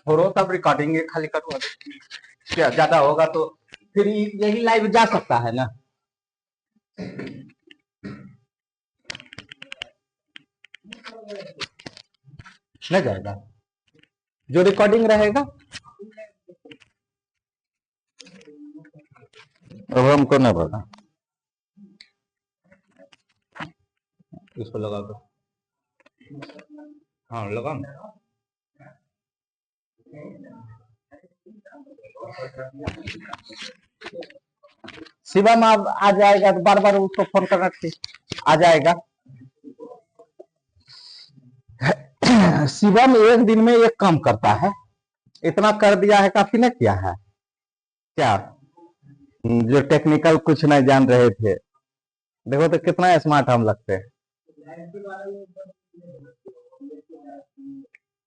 छोड़ो तब रिकॉर्डिंग खाली करो। क्या ज्यादा होगा तो फिर यही लाइव जा सकता है ना। नहीं जाएगा जो रिकॉर्डिंग रहेगा। अब हमको नहीं पता। इसको लगा दो। हाँ लगा ना। शिवम अब आ जाएगा तो बार बार उसको फोन करना आ जाएगा। शिवम एक दिन में एक काम करता है। इतना कर दिया है काफी ना किया है क्या। जो टेक्निकल कुछ नहीं जान रहे थे, देखो तो कितना स्मार्ट हम लगते हैं।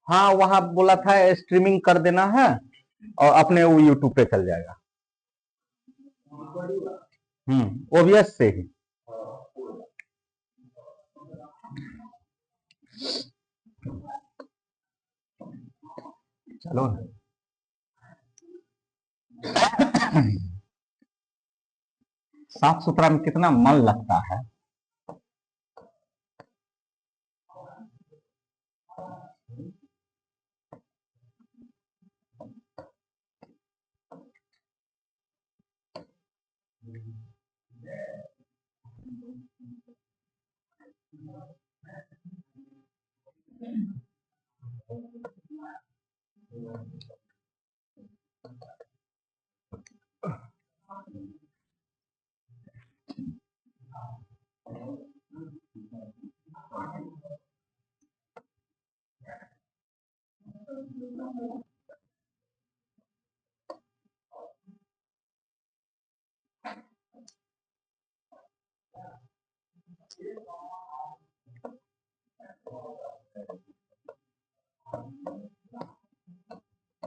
हाँ वहां बोला था स्ट्रीमिंग कर देना है और अपने वो यूट्यूब पे चल जाएगा। ओबीएस से ही। चलो साफ सुथरा में कितना मन लगता है।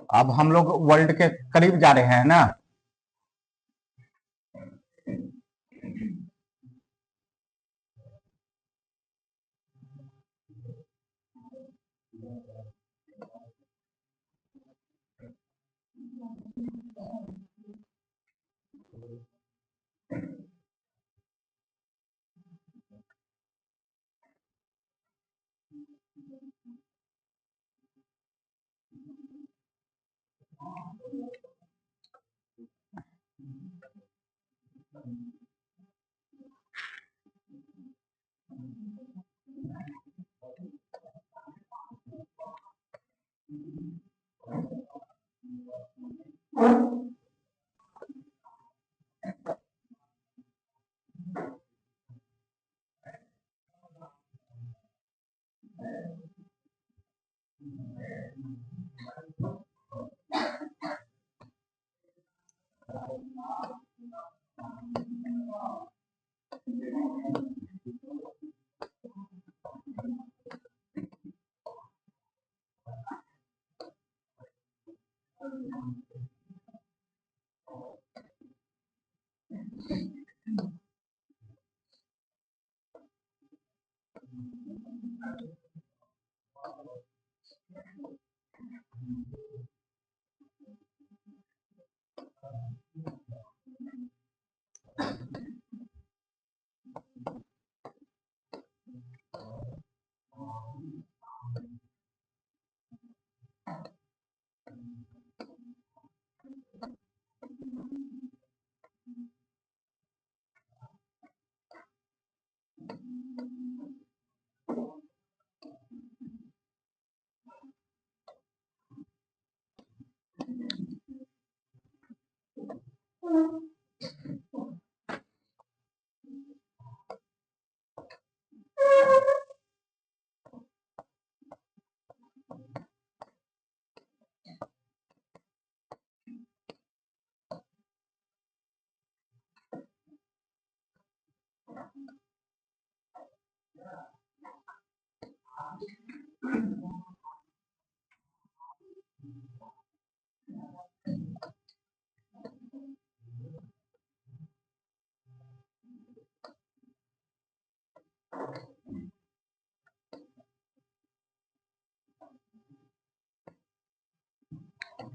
अब हम लोग वर्ल्ड के करीब जा रहे हैं ना।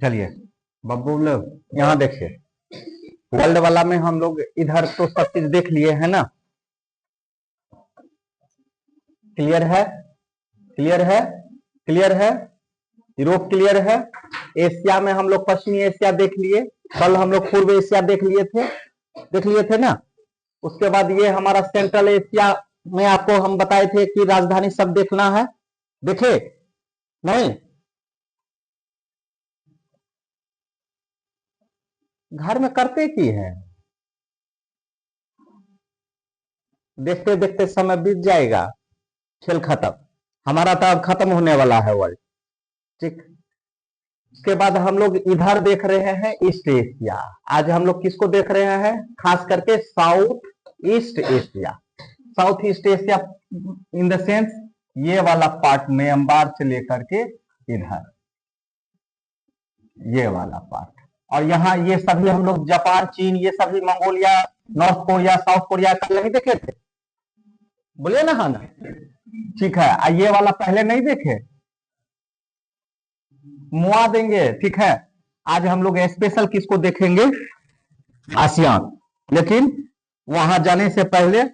चलिए बब्बू लोग यहाँ देखिए, वर्ल्ड वाला में हम लोग इधर तो सब चीज देख लिए है ना। क्लियर है, क्लियर है, क्लियर है। यूरोप क्लियर है। एशिया में हम लोग पश्चिमी एशिया देख लिए, कल हम लोग पूर्व एशिया देख लिए थे ना। उसके बाद ये हमारा सेंट्रल एशिया में आपको हम बताए थे कि राजधानी सब देखना है, देखे नहीं? घर में करते की है, देखते देखते समय बीत जाएगा, खेल खत्म। हमारा तो अब खत्म होने वाला है वर्ल्ड, ठीक। उसके बाद हम लोग इधर देख रहे हैं ईस्ट एशिया। आज हम लोग किसको देख रहे हैं? खास करके south east Asia. South east Asia in the sense ये वाला पार्ट, म्यांमार से लेकर के इधर ये वाला पार्ट, और यहाँ ये सभी हम लोग जापान, चीन, ये सभी Mongolia, north Korea, south Korea कल नहीं देखे थे? बोलिए ना, हाँ ना? ठीक है। ये वाला पहले नहीं देखे? मुआ देंगे, ठीक है। आज हम लोग स्पेशल किसको देखेंगे? आसियान। लेकिन वहां जाने से पहले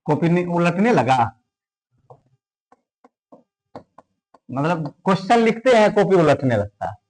कॉपी उलटने लगा, मतलब क्वेश्चन लिखते हैं कॉपी उलटने लगता है।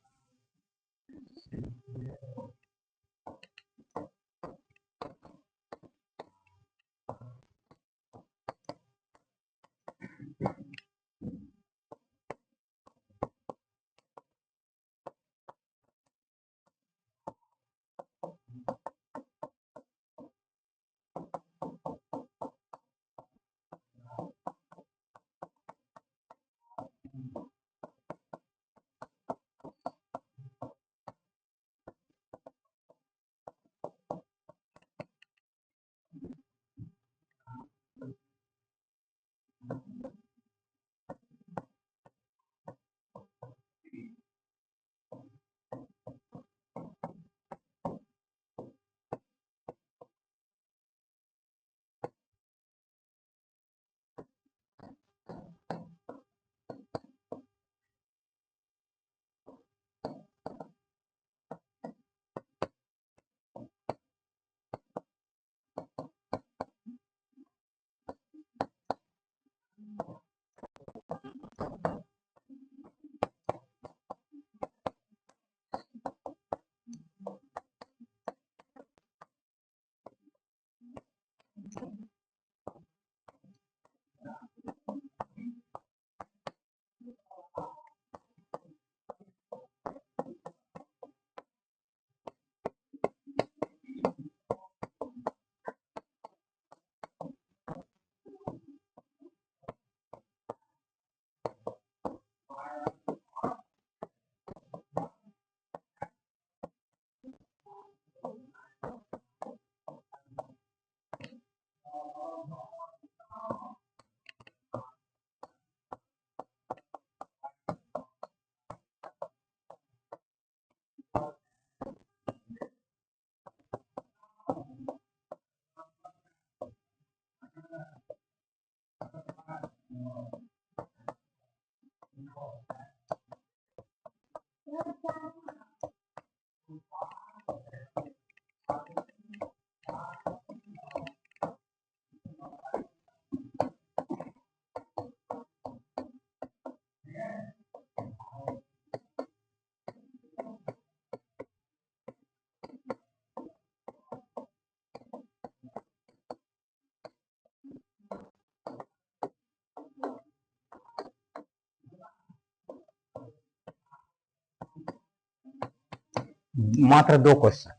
मात्र 2 क्वेश्चन।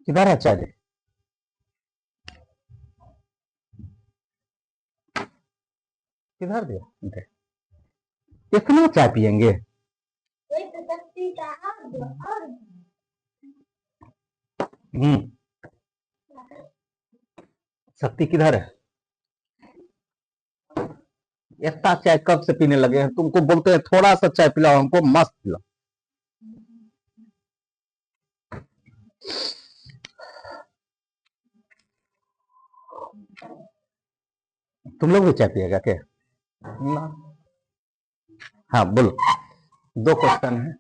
किधर है चाय? किधर दिया? इतना चाय पियेंगे? शक्ति किधर है? इतना चाय कब से पीने लगे हैं? तुमको बोलते हैं थोड़ा सा चाय पिलाओ, हमको मस्त पिलाओ। तुम लोग भी चाय पिएगा क्या? ना। हाँ बोलो। 2 क्वेश्चन है।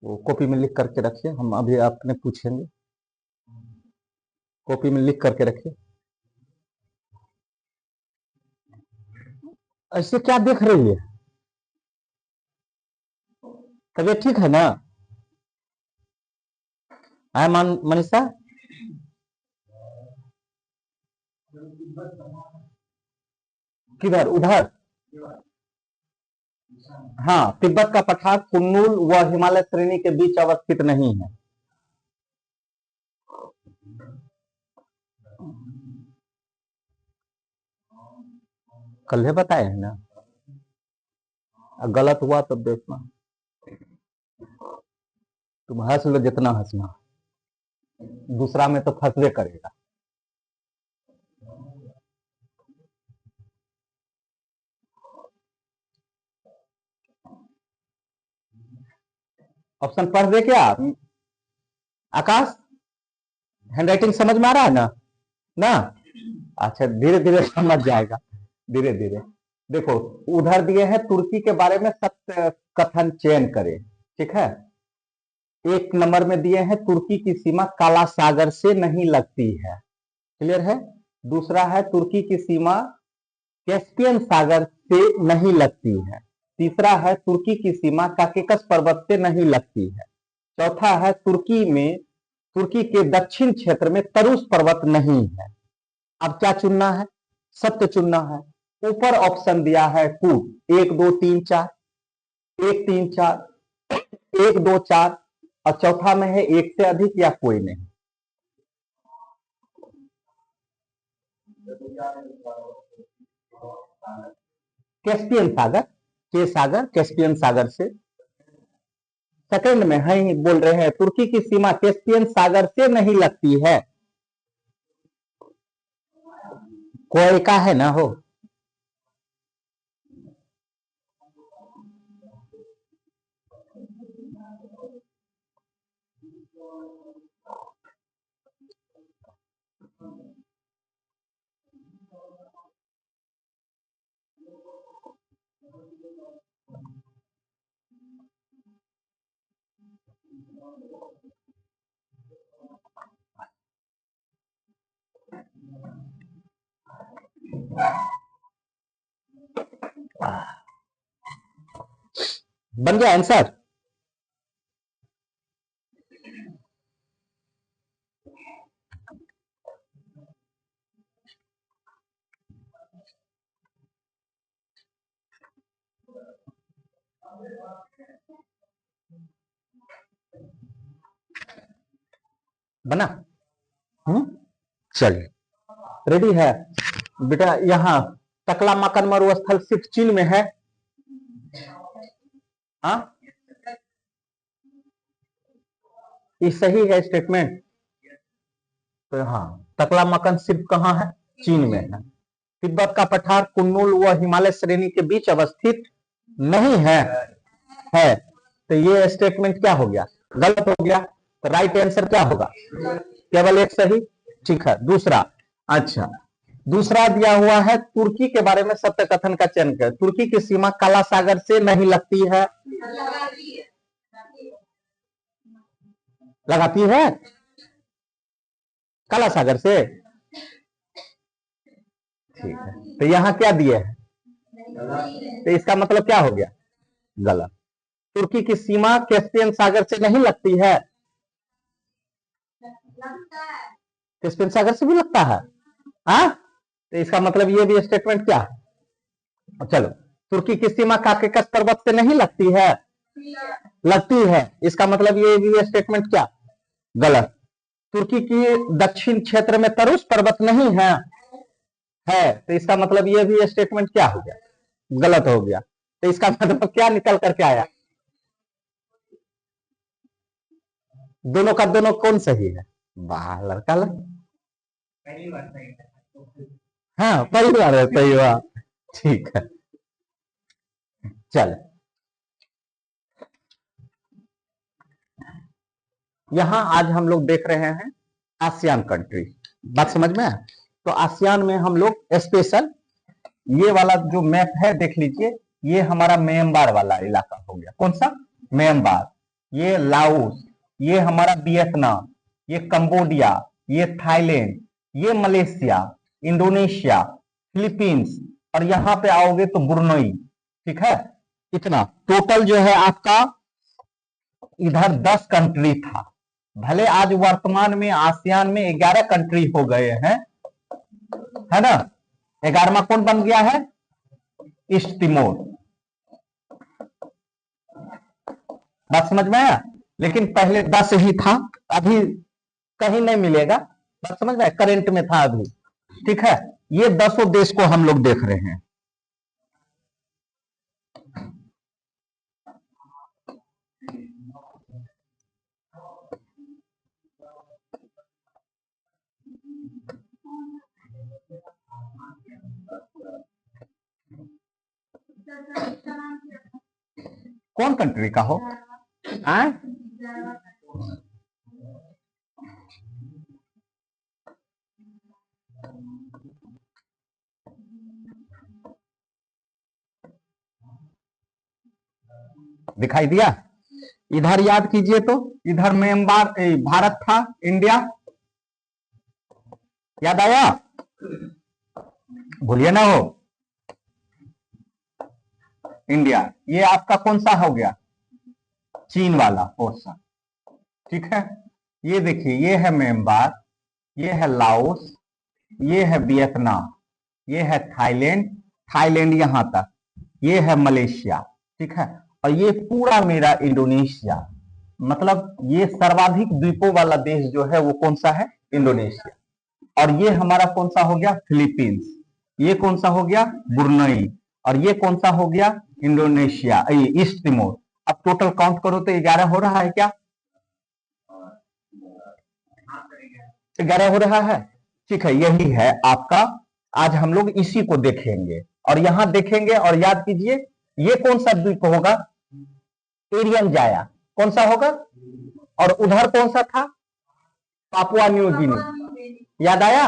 वो कॉपी में लिख करके रखिए, हम अभी आपने पूछेंगे। कॉपी में लिख करके रखिए। ऐसे क्या देख रही है? तबीयत ठीक है ना? है मनीषा? किधर? उधर? हाँ, तिब्बत का पठार कुन्नुल व हिमालय श्रेणी के बीच अवस्थित नहीं है। कल बताए हैं ना? गलत हुआ तब देखना। तुम हंस लो जितना हंसना, दूसरा में तो फंसवे करेगा। ऑप्शन पढ़ दे क्या आकाश? हैंडराइटिंग समझ में आ रहा है ना? ना? अच्छा, धीरे धीरे समझ जाएगा, धीरे धीरे। देखो, उधर दिए हैं तुर्की के बारे में सत्य कथन चयन करें, ठीक है। 1 नंबर में दिए हैं तुर्की की सीमा काला सागर से नहीं लगती है, क्लियर है। दूसरा है तुर्की की सीमा कैस्पियन सागर से नहीं लगती है। तीसरा है तुर्की की सीमा काकेकस पर्वत से नहीं लगती है। चौथा है तुर्की के दक्षिण क्षेत्र में तरुस पर्वत नहीं है। अब क्या चुनना है? सत्य चुनना है। ऊपर ऑप्शन दिया है कूट 1 2 3 4, 1 3 4, 1 2 4, और चौथा में है 1 से अधिक या कोई नहीं। कैस्पियन सागर, के सागर कैस्पियन सागर से। सेकंड में है ही बोल रहे हैं तुर्की की सीमा कैस्पियन सागर से नहीं लगती है। कोई का है ना हो। बन गया आंसर? बना? चलिए, रेडी है बेटा। यहाँ टकलामाकन मरुस्थल सिर्फ चीन में है। हाँ, ये सही है स्टेटमेंट। तो हाँ, टकलामाकन सिर्फ कहाँ है? चीन में है। तिब्बत का पठार कुन्नुल व हिमालय श्रेणी के बीच अवस्थित नहीं है। तो ये स्टेटमेंट क्या हो गया? गलत हो गया। तो राइट आंसर क्या होगा? केवल एक सही, ठीक है। दूसरा, अच्छा, दूसरा दिया हुआ है तुर्की के बारे में सत्य कथन का चयन कर। तुर्की की सीमा काला सागर से नहीं लगती है। लगाती है काला सागर से, ठीक है। तो यहां क्या दिए है? तो इसका मतलब क्या हो गया? गलत। तुर्की की सीमा कैस्पियन सागर से नहीं लगती है। कैस्पियन सागर से भी लगता है। हाँ, तो इसका मतलब ये भी स्टेटमेंट क्या है? चलो, तुर्की की सीमा काकेकस पर्वत से नहीं लगती है, लगती है, इसका मतलब ये भी स्टेटमेंट क्या, गलत। तुर्की की दक्षिण क्षेत्र में तरुस पर्वत नहीं है, तो इसका मतलब ये भी स्टेटमेंट क्या हो गया, गलत हो गया। तो इसका मतलब क्या निकल करके आया, दोनों का दोनों कौन सही है, वाह लड़का हाँ पहली बार है, सही बात, ठीक है। चल, यहां आज हम लोग देख रहे हैं आसियान कंट्री, बात समझ में है? तो आसियान में हम लोग स्पेशल ये वाला जो मैप है देख लीजिए, ये हमारा म्यांमार वाला इलाका हो गया, कौन सा, म्यांमार, ये लाओस, ये हमारा वियतनाम, ये कंबोडिया, ये थाईलैंड, ये मलेशिया, इंडोनेशिया, फिलीपींस, और यहां पे आओगे तो ब्रुनई, ठीक है। इतना टोटल जो है आपका इधर 10 कंट्री था। भले आज वर्तमान में आसियान में 11 कंट्री हो गए हैं, है ना, 11वां कौन बन गया है, ईस्ट तिमोर, बात समझ में आया। लेकिन पहले 10 ही था, अभी कहीं नहीं मिलेगा, बात समझ में आया, करंट में था अभी, ठीक है। ये 10 देश को हम लोग देख रहे हैं। कौन कंट्री का हो, आए? दिखाई दिया, इधर याद कीजिए तो, इधर म्यांमार भारत था, इंडिया, याद आया, भूलिए ना हो, इंडिया, ये आपका कौन सा हो गया, चीन वाला पोर्शन, ठीक है। ये देखिए, ये है म्यांमार, ये है लाओस, ये है वियतनाम, ये है थाईलैंड, थाईलैंड यहां तक, ये है मलेशिया, ठीक है। और ये पूरा मेरा इंडोनेशिया, मतलब ये सर्वाधिक द्वीपों वाला देश जो है वो कौन सा है, इंडोनेशिया। और ये हमारा कौन सा हो गया, फिलीपींस, ये कौन सा हो गया, ब्रुनई, और ये कौन सा हो गया, इंडोनेशिया, ईस्ट तिमोर। अब टोटल काउंट करो तो 11 हो रहा है क्या, 11 हो रहा है, ठीक है। यही है आपका, आज हम लोग इसी को देखेंगे, और यहां देखेंगे, और याद कीजिए ये कौन सा द्वीप होगा, एरियन जाया, कौन सा होगा, और उधर कौन सा था, पापुआ न्यू गिनी, याद आया।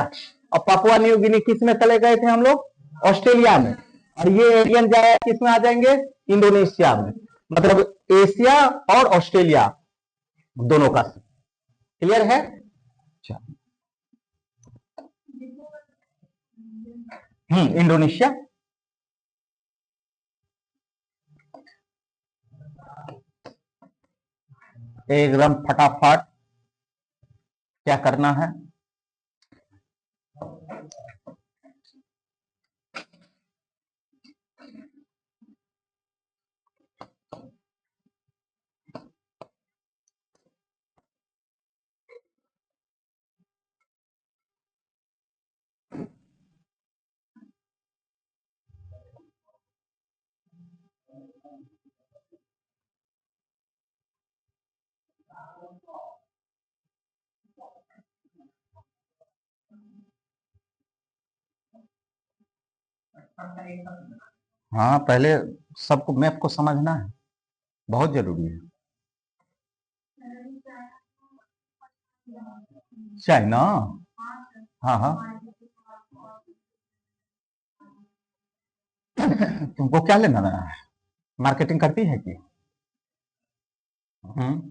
और पापुआ न्यू गिनी किस में चले गए थे हम लोग, ऑस्ट्रेलिया में, और ये एरियन जाया किस में आ जाएंगे, इंडोनेशिया में, मतलब एशिया और ऑस्ट्रेलिया दोनों का, क्लियर है। इंडोनेशिया, एकदम फटाफट क्या करना है, हाँ पहले सबको मैप को समझना है, बहुत जरूरी है। चाइना, हाँ हाँ, तुमको क्या लेना है, मार्केटिंग करती है कि, हम्म,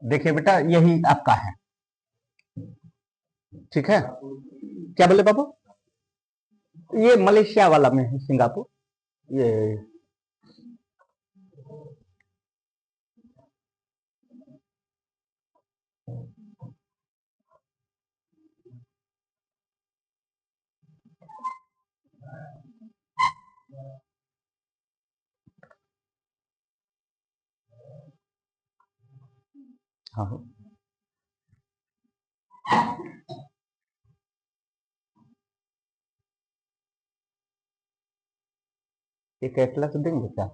देखिए बेटा, यही आपका है। ठीक है, क्या बोले बाबू? ये मलेशिया वाला में है, सिंगापुर। ये हाँ, एक एटलस देंगे क्या?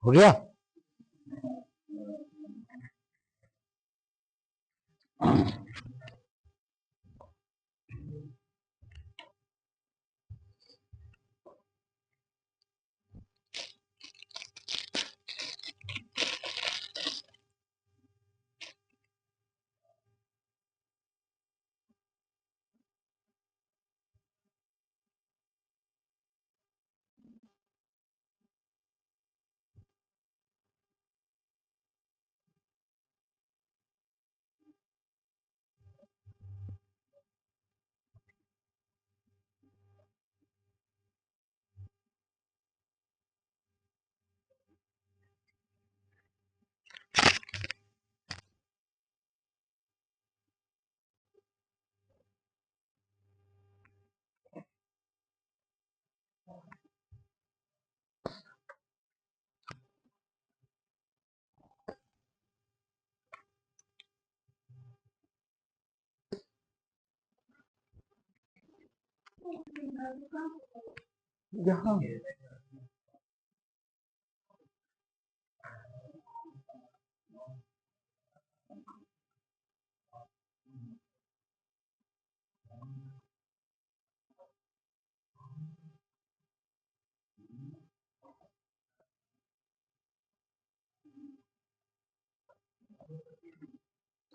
हो गया। यहाँ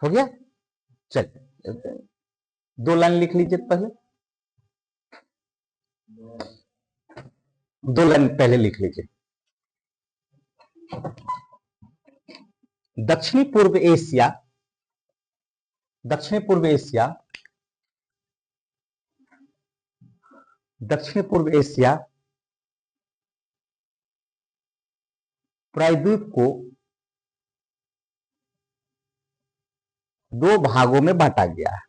हो गया। चलिए 2 लाइन लिख लीजिए पहले, 2 लाइन पहले लिख लीजिए। दक्षिणी पूर्व एशिया, दक्षिणी पूर्व एशिया, दक्षिणी पूर्व एशिया प्रायद्वीप को 2 भागों में बांटा गया है।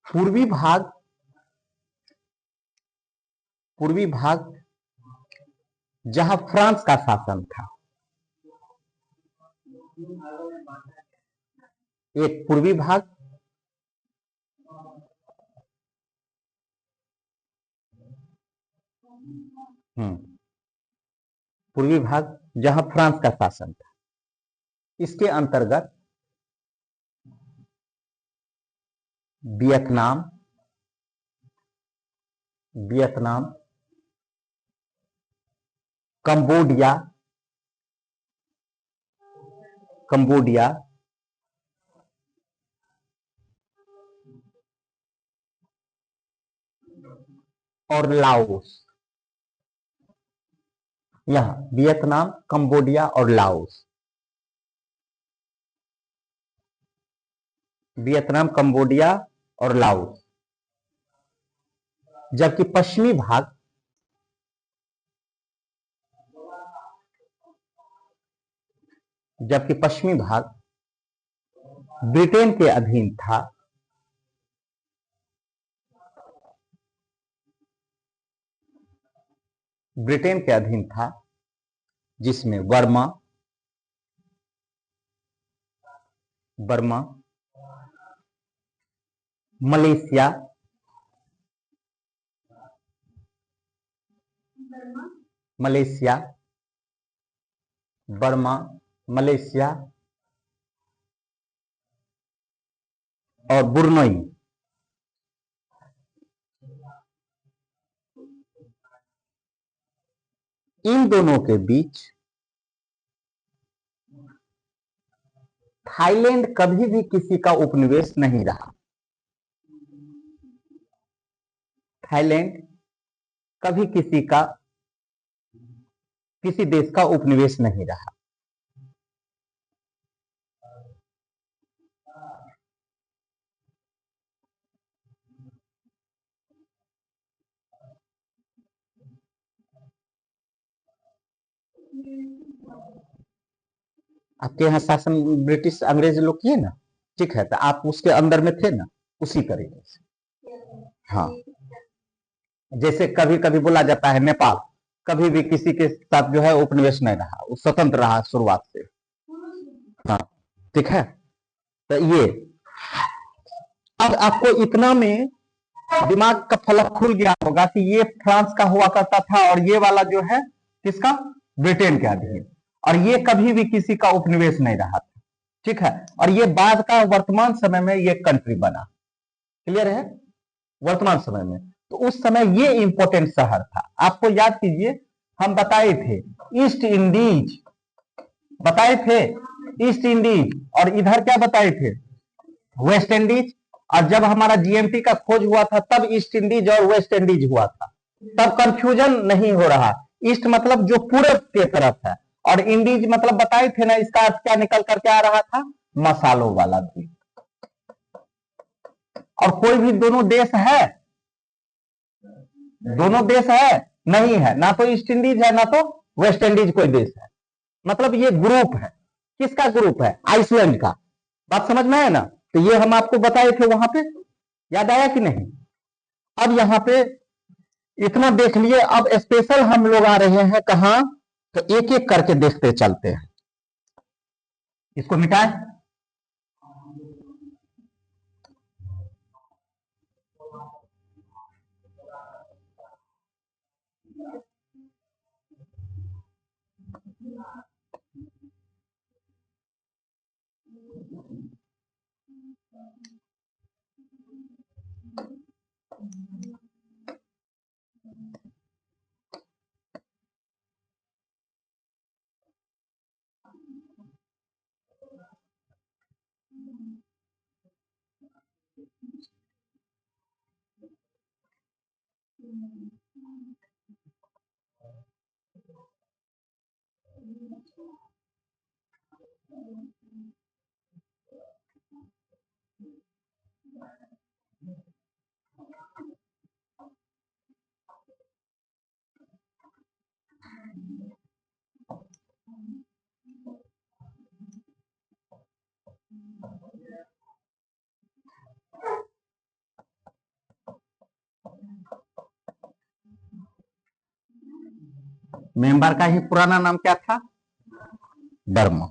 पूर्वी भाग, पूर्वी भाग जहां फ्रांस का शासन था, एक पूर्वी भाग, पूर्वी भाग जहां फ्रांस का शासन था, इसके अंतर्गत वियतनाम, वियतनाम, कंबोडिया, कंबोडिया, और लाओस, यहां वियतनाम, कंबोडिया और लाओस, वियतनाम, कंबोडिया और लाओस। जबकि पश्चिमी भाग, जबकि पश्चिमी भाग ब्रिटेन के अधीन था, ब्रिटेन के अधीन था, जिसमें Burma, Burma, Malaysia, Malaysia, Burma, Malaysia और ब्रुनेई, इन दोनों के बीच थाईलैंड कभी भी किसी का उपनिवेश नहीं रहा। थाईलैंड कभी किसी का, किसी देश का उपनिवेश नहीं रहा। आपके यहाँ शासन ब्रिटिश अंग्रेज लोग किए ना, ठीक है, तो आप उसके अंदर में थे ना, उसी तरीके से। हाँ, जैसे कभी कभी बोला जाता है नेपाल कभी भी किसी के साथ जो है उपनिवेश नहीं रहा, वो स्वतंत्र रहा शुरुआत से। हाँ, ठीक है। तो ये अब आपको इतना में दिमाग का फलक खुल गया होगा कि ये फ्रांस का हुआ करता था और ये वाला जो है किसका, ब्रिटेन के अधीन, और ये कभी भी किसी का उपनिवेश नहीं रहा था, ठीक है। और ये बाद का वर्तमान समय में ये कंट्री बना, क्लियर है, वर्तमान समय में। तो उस समय ये इंपॉर्टेंट शहर था। आपको याद कीजिए, हम बताए थे ईस्ट इंडीज, बताए थे ईस्ट इंडीज, और इधर क्या बताए थे, वेस्ट इंडीज। और जब हमारा जीएमटी का खोज हुआ था तब ईस्ट इंडीज और वेस्ट इंडीज हुआ था, तब कंफ्यूजन नहीं हो रहा। ईस्ट मतलब जो पूरब के तरफ है, और इंडीज मतलब बताए थे ना, इसका अर्थ क्या निकल करके आ रहा था, मसालों वाला द्वीप। और कोई भी दोनों देश है, दोनों देश है नहीं है, ना तो ईस्ट इंडीज है ना तो वेस्ट इंडीज कोई देश है। मतलब ये ग्रुप है, किसका ग्रुप है, आइसलैंड का। बात समझ में है ना। तो ये हम आपको बताए थे वहां पे, याद आया कि नहीं। अब यहां पे इतना देख लिए, अब स्पेशल हम लोग आ रहे हैं कहां, तो एक एक करके देखते चलते हैं। इसको मिटाएं, मेंबर का ही पुराना नाम क्या था? बर्मा।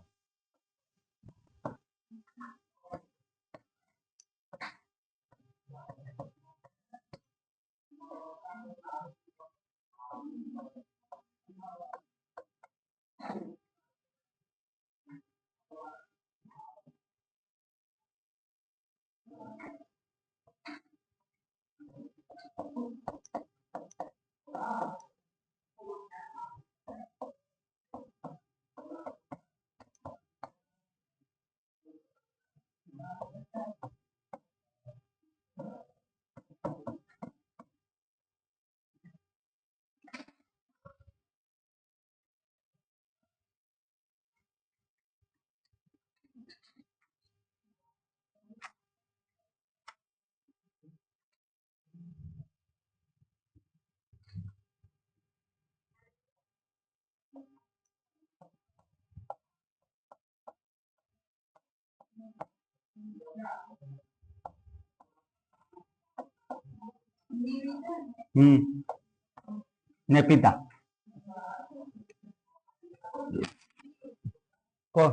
नेपिता को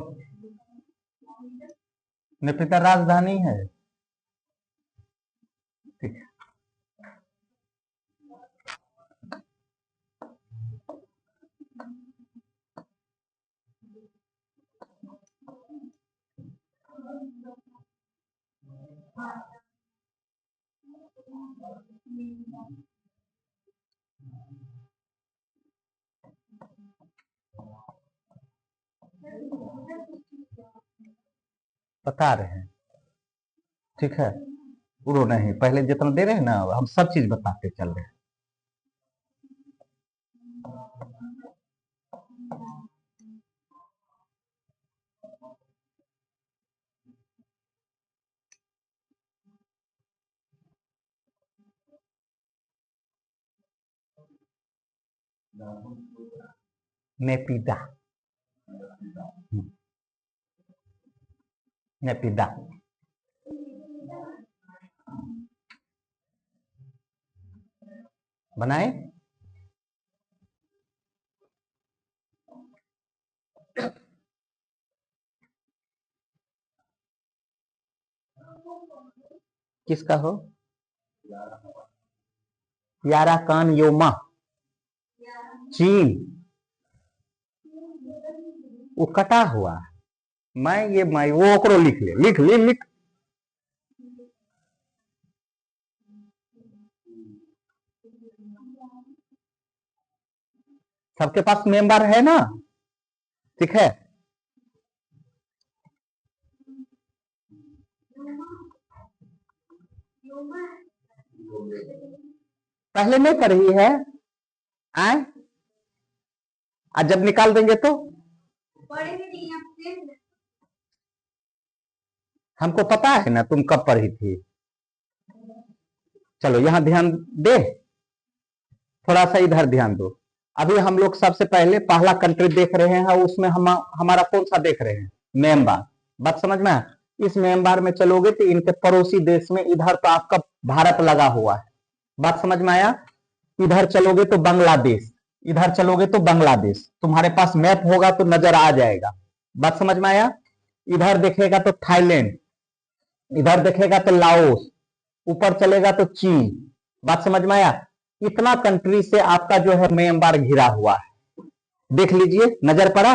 नेपिता राजधानी है। ठीक है। बता रहे हैं, ठीक है, उड़ो नहीं, पहले जितना दे रहे हैं ना हम सब चीज बताते चल रहे हैं। नेपिदा, नेपिदा बनाए। किसका हो? यारा कान योमा, चीन, वो कटा हुआ। मैं वो ओकरो लिख ले, लिख ले, लिख। सबके पास मेंबर है ना, ठीक है। पहले नहीं पढ़ी है आए, आज जब निकाल देंगे तो हमको पता है ना तुम कब पढ़ी थी। चलो यहां ध्यान दे, थोड़ा सा इधर ध्यान दो। अभी हम लोग सबसे पहले पहला कंट्री देख रहे हैं, उसमें हमारा कौन सा देख रहे हैं? म्यांमार। बात समझ में है? इस म्यांमार में चलोगे तो इनके पड़ोसी देश में, इधर तो आपका भारत लगा हुआ है। बात समझ में आया? इधर चलोगे तो बांग्लादेश, इधर चलोगे तो बांग्लादेश। तुम्हारे पास मैप होगा तो नजर आ जाएगा। बात समझ में आया? इधर देखेगा तो थाईलैंड, इधर देखेगा तो लाओस, ऊपर चलेगा तो चीन। बात समझ में आया? इतना कंट्री से आपका जो है म्यांमार घिरा हुआ है। देख लीजिए, नजर पड़ा?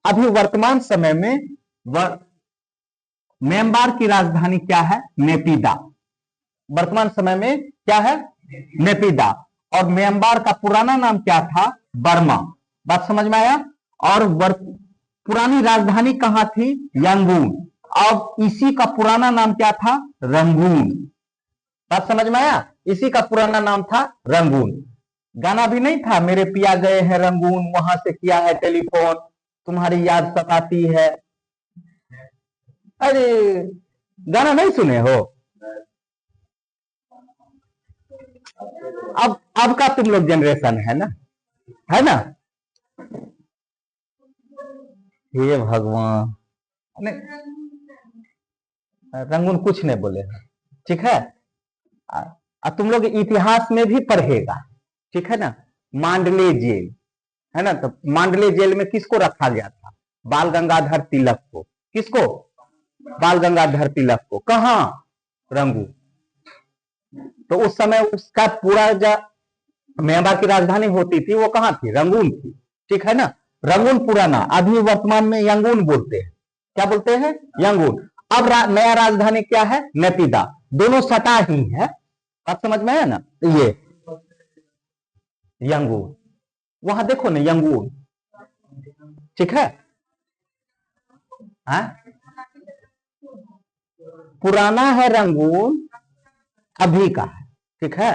अभी वर्तमान समय में म्यांमार की राजधानी क्या है? नेपिदा। वर्तमान समय में क्या है? नेपिदा। और म्यांमार का पुराना नाम क्या था? बर्मा। बात समझ में आया? और पुरानी राजधानी कहां थी? यांगून। अब इसी का पुराना नाम क्या था? रंगून। बात समझ में आया? इसी का पुराना नाम था रंगून। गाना भी नहीं था, मेरे पिया गए हैं रंगून, वहां से किया है टेलीफोन, तुम्हारी याद सताती है। अरे गाना नहीं सुने हो? अब का तुम लोग जनरेशन है ना, है ना? हे भगवान, नहीं, रंगून कुछ नहीं बोले, ठीक है। तुम लोग इतिहास में भी पढ़ेगा, ठीक है ना। मांडले जेल है ना, तो मांडले जेल में किसको रखा गया था? बाल गंगाधर तिलक को। किसको? बाल गंगाधर तिलक को। कहा? रंगून। तो उस समय उसका पूरा जो म्यांमार की राजधानी होती थी वो कहां थी? रंगून थी, ठीक है ना। रंगून पुराना, अभी वर्तमान में यंगून बोलते हैं। क्या बोलते हैं? यंगून। अब नया राजधानी क्या है? नेपिदा। दोनों सटा ही है, बात समझ में है ना। तो ये यंगून, वहां देखो ना यंगून, ठीक है। हा? पुराना है रंगून, अभी का है, ठीक है।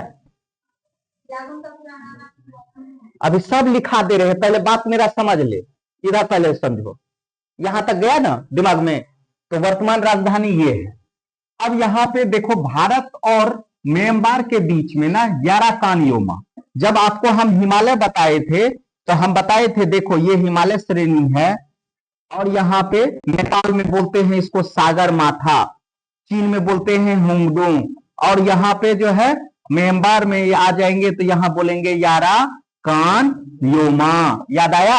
अभी सब लिखा दे रहे हैं, पहले बात मेरा समझ ले, इधर पहले समझो। यहां तक गया ना दिमाग में? तो वर्तमान राजधानी ये है। अब यहां पे देखो, भारत और म्यांमार के बीच में ना याराकानयोमा, जब आपको हम हिमालय बताए थे तो हम बताए थे, देखो ये हिमालय श्रेणी है, और यहाँ पे नेपाल में बोलते हैं इसको सागर माथा, चीन में बोलते हैं होंगडोंग, और यहाँ पे जो है म्यांमार में ये आ जाएंगे तो यहाँ बोलेंगे याराकान योमा। याद आया?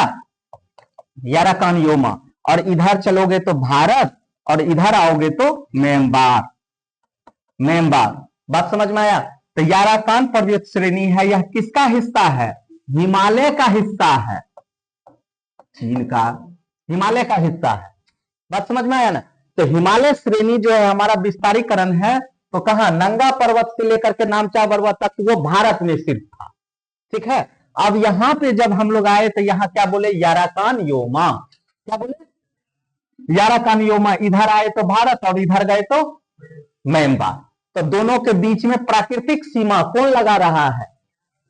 याराकान योमा। और इधर चलोगे तो भारत, और इधर आओगे तो म्यांमार। म्यांमार, बात समझ में आया? तो याराकान पर्वत श्रेणी है, यह किसका हिस्सा है? हिमालय का हिस्सा है, चीन का हिमालय का हिस्सा है। बात समझ में आया ना? तो हिमालय श्रेणी जो है हमारा विस्तारीकरण है, तो कहा नंगा पर्वत से लेकर के नामचा पर्वत तक वो भारत में सिर्फ था, ठीक है। अब यहां पे जब हम लोग आए तो यहां क्या बोले? याराकान योमा। क्या बोले? याराकान योमा। इधर आए तो भारत और इधर गए तो म्यांमार। तो दोनों के बीच में प्राकृतिक सीमा कौन लगा रहा है?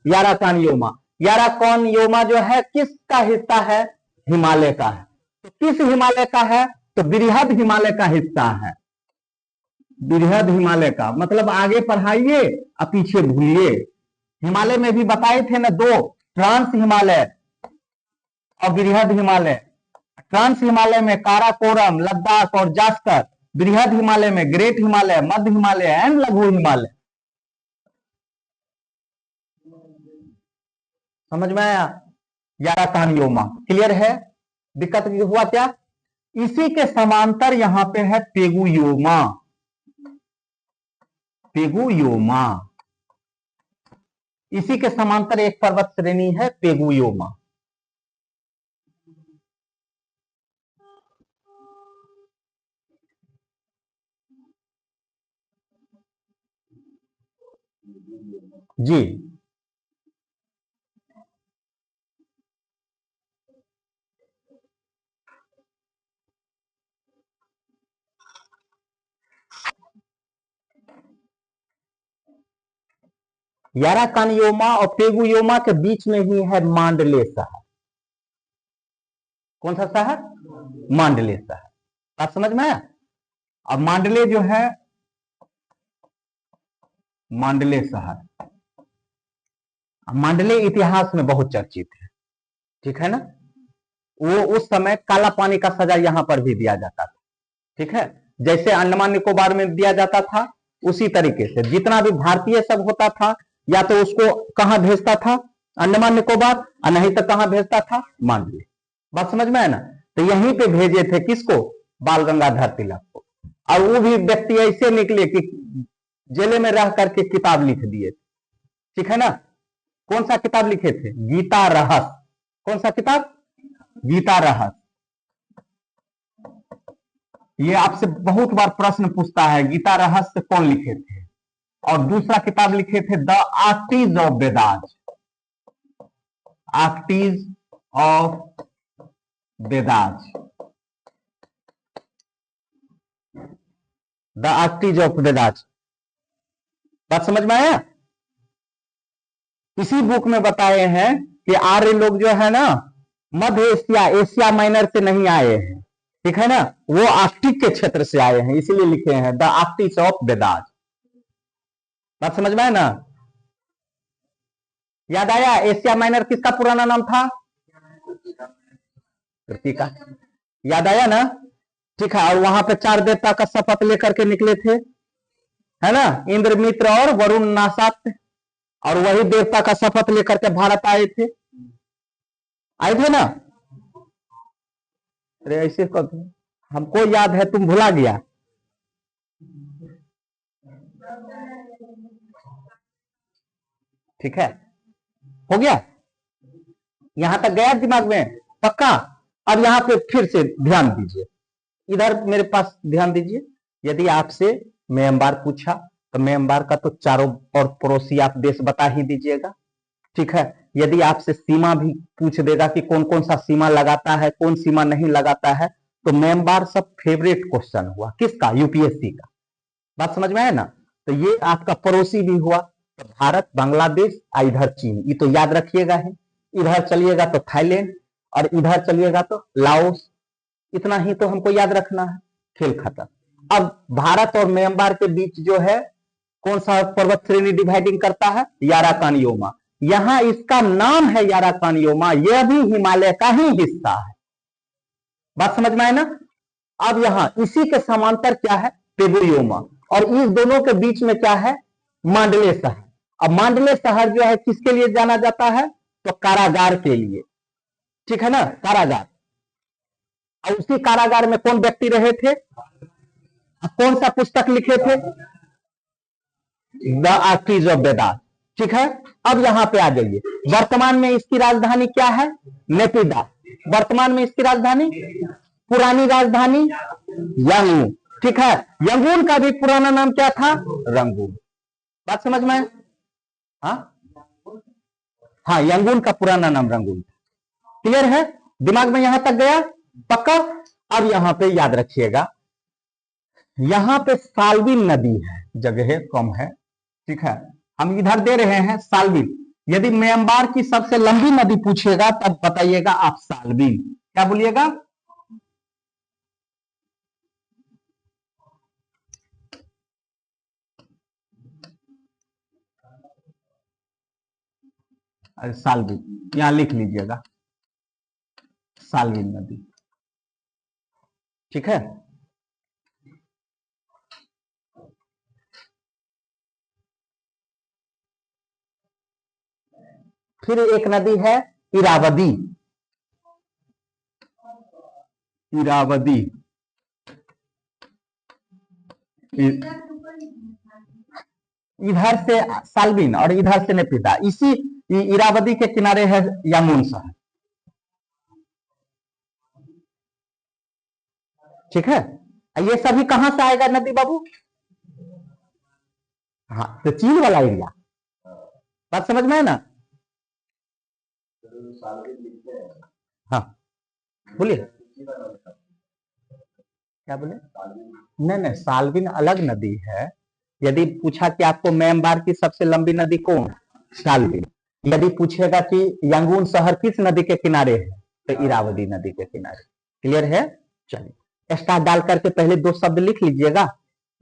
याराकान योमा। याराकान योमा जो है किसका हिस्सा है? हिमालय का है। तो किस हिमालय का है? तो बृहद हिमालय का हिस्सा है। बृहद हिमालय का मतलब आगे पढ़ाइए और पीछे भूलिए। हिमालय में भी बताए थे ना दो, ट्रांस हिमालय और बृहद हिमालय। ट्रांस हिमालय में काराकोरम, लद्दाख और जास्कर। बृहद हिमालय में great Himalaya, Madhya Himalaya and लघु हिमालय। समझ में आया? याराकान योमा क्लियर है? दिक्कत हुआ क्या? इसी के समांतर यहां पे है पेगुयोमा। पेगुयोमा, इसी के समांतर एक पर्वत श्रेणी है पेगुयोमा। जी, याराकानयोमा और पेगुयोमा के बीच में ही है मांडले शहर। कौन सा शहर? मांडले शहर। बात समझ में आया? अब मांडले जो है, मांडले शहर, मांडले इतिहास में बहुत चर्चित है, ठीक है ना। वो उस समय काला पानी का सजा यहां पर भी दिया जाता था, ठीक है। जैसे अंडमान निकोबार में दिया जाता था उसी तरीके से जितना भी भारतीय सब होता था, या तो उसको कहां भेजता था? अंडमान निकोबार, और नहीं तो कहां भेजता था? मांडले। बात समझ में है ना? तो यहीं पे भेजे थे किसको? बाल गंगाधर तिलक को। और वो भी व्यक्ति ऐसे निकले कि जेल में रह करके किताब लिख दिए, ठीक है ना। कौन सा किताब लिखे थे? गीता रहस्य। कौन सा किताब? गीता रहस्य। ये आपसे बहुत बार प्रश्न पूछता है, गीता रहस्य कौन लिखे थे? और दूसरा किताब लिखे थे the arts of Vedanta. Arts of Vedanta, the arts of Vedanta. बात समझ में आया? इसी बुक में बताए हैं कि आर्य लोग जो है ना मध्य एशिया, एशिया माइनर से नहीं आए हैं, ठीक है ना, वो आर्कटिक के क्षेत्र से आए हैं, इसीलिए लिखे हैं द आर्कटिक्स ऑफ वेदास। बात समझ में है ना? याद आया? एशिया माइनर किसका पुराना नाम था? पृथ्वी का। याद आया ना? ठीक है। और वहां पे 4 देवता का शपथ लेकर के निकले थे, है ना, इंद्र, मित्र और वरुण नासात, और वही देवता का शपथ लेकर के भारत आए थे, आए थे ना? अरे ऐसे कब, हमको याद है, तुम भुला गया? ठीक है, हो गया, यहां तक गया दिमाग में? पक्का? अब यहां पे फिर से ध्यान दीजिए, इधर मेरे पास ध्यान दीजिए। यदि आपसे म्यांमार पूछा तो म्यांमार का तो चारों और पड़ोसी आप देश बता ही दीजिएगा, ठीक है। यदि आपसे सीमा भी पूछ देगा कि कौन कौन सा सीमा लगाता है, कौन सीमा नहीं लगाता है, तो म्यांमार सब फेवरेट क्वेश्चन हुआ किसका? यूपीएससी का। बात समझ में आया ना? तो ये आपका पड़ोसी भी हुआ, तो भारत, बांग्लादेश, इधर चीन, ये तो याद रखिएगा ही। इधर चलिएगा तो थाईलैंड, और इधर चलिएगा तो लाओस। इतना ही तो हमको याद रखना है, खेल खत्म। अब भारत और म्यांमार के बीच जो है कौन सा पर्वत श्रेणी डिवाइडिंग करता है? याराकानियोमा। यहां इसका नाम है याराकानियोमा, यह भी हिमालय का ही हिस्सा है। बात समझ में आए ना? अब यहां इसी के समांतर क्या है? पेगुयोमा। और इस दोनों के बीच में क्या है? मांडले शहर। अब मांडले शहर जो है किसके लिए जाना जाता है? तो कारागार के लिए, ठीक है ना, कारागार। और उसी कारागार में कौन व्यक्ति रहे थे? कौन सा पुस्तक लिखे थे? द आर्कटिक्स ऑफ वेदास, ठीक है। अब यहां पे आ जाइए, वर्तमान में इसकी राजधानी क्या है? नेपिदा। वर्तमान में इसकी राजधानी, पुरानी राजधानी यंगून, ठीक है। यंगून का भी पुराना नाम क्या था? रंगून। बात समझ में? हाँ हाँ, यंगून का पुराना नाम रंगून। क्लियर है? दिमाग में यहां तक गया? पक्का? अब यहां पे याद रखिएगा, यहां पे साल्विन नदी है, जगह कम है, ठीक है। हम इधर दे रहे हैं साल्विन। यदि म्यांमार की सबसे लंबी नदी पूछेगा तब बताइएगा आप साल्विन। क्या बोलिएगा? साल्विन, यहां लिख लीजिएगा, साल्विन नदी, ठीक है। फिर एक नदी है इरावदी। इरावदी, इधर से साल्विन और इधर से नेपिदा, इसी इरावदी के किनारे है यंगून शहर, ठीक है। ये सभी कहां से आएगा नदी बाबू? हाँ, तो चीन वाला एरिया। बात समझ में है ना? हाँ बोलिए, क्या बोले? नहीं नहीं, साल्विन अलग नदी है। यदि पूछा कि आपको म्यांमार की सबसे लंबी नदी कौन? साल्विन। यदि पूछेगा कि यंगून शहर किस नदी के किनारे है, तो इरावदी नदी के किनारे। क्लियर है? चलिए, स्टार डाल करके पहले 2 शब्द लिख लीजिएगा,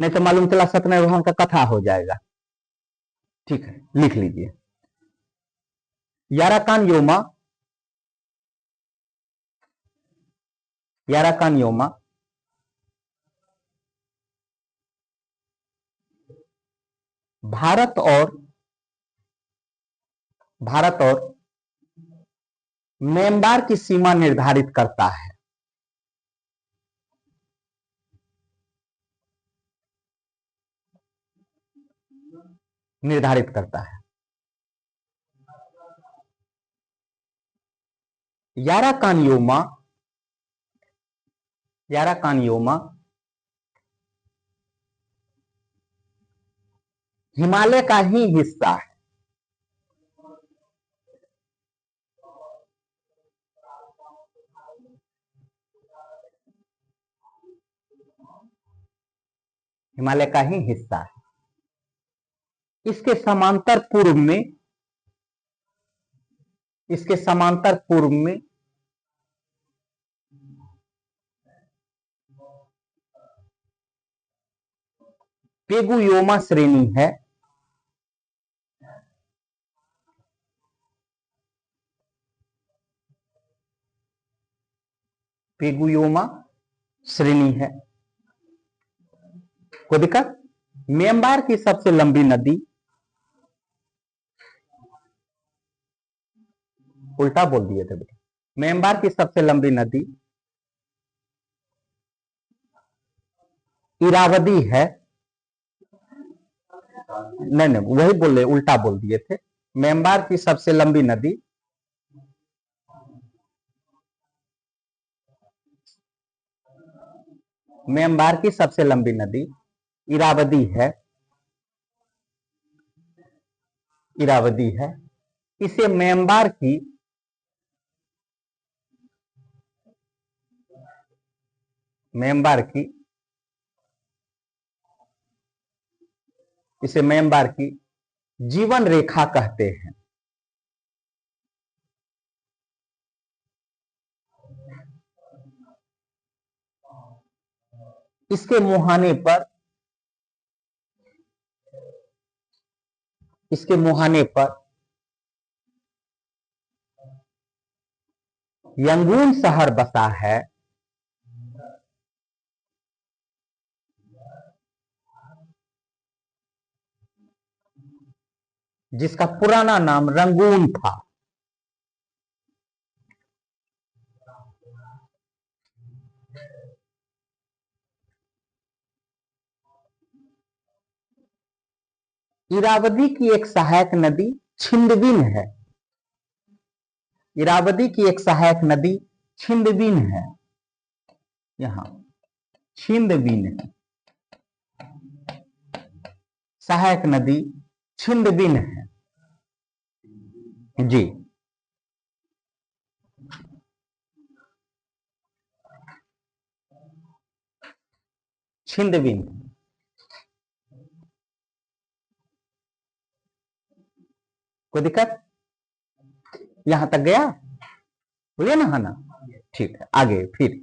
नहीं तो मालूम चला सत्यनारायण भगवान का कथा हो जाएगा। ठीक है, लिख लीजिए, याराकान योमा। याराकान योमा भारत और म्यांमार की सीमा निर्धारित करता है। निर्धारित करता है। याराकान योमा, याराकान योमा हिमालय का ही हिस्सा है। हिमालय का ही हिस्सा है। इसके समांतर पूर्व में इसके समांतर पूर्व में पेगुयोमा श्रेणी है। पेगुयोमा श्रेणी है। कोई दिक्कत? म्यांमार की सबसे लंबी नदी, उल्टा बोल दिए थे बेटा। म्यांमार की सबसे लंबी नदी इरावदी है। नहीं नहीं, वही बोले, उल्टा बोल दिए थे। म्यांमार की सबसे लंबी नदी म्यांमार की सबसे लंबी नदी इरावदी है। इरावदी है। इसे म्यांमार की इसे म्यांमार की जीवन रेखा कहते हैं। इसके मुहाने पर यंगून शहर बसा है। जिसका पुराना नाम रंगून था। इरावदी की एक सहायक नदी छिंदबिन है। इरावदी की एक सहायक नदी छिंदबिन है। यहां छिंदबिन है, सहायक नदी छिंदबिन है जी। छिंदबिन। कोई दिक्कत? यहां तक गया? बोलिए ना, है ना? ठीक है, आगे फिर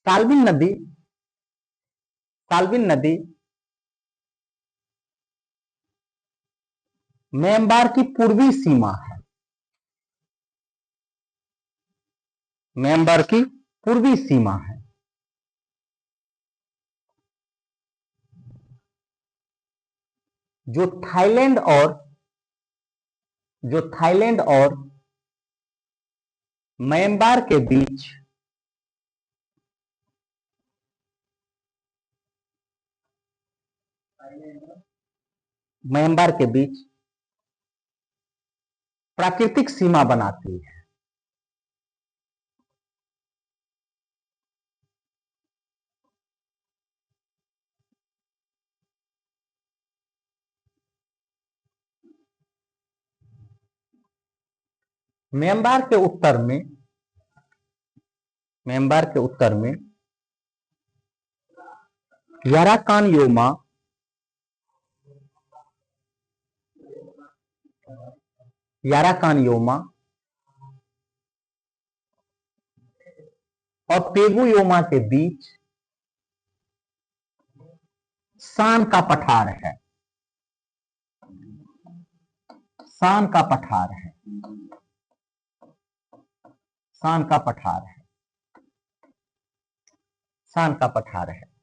साल्बिन नदी। साल्बिन नदी म्यांमार की पूर्वी सीमा है। म्यांमार की पूर्वी सीमा है। जो थाईलैंड और म्यांमार के बीच प्राकृतिक सीमा बनाती है। म्यांमार के उत्तर में याराकानयोमा और पेगुयोमा के बीच शान का पठार है। शान का पठार है। शान का पठार है। शान का पठार है।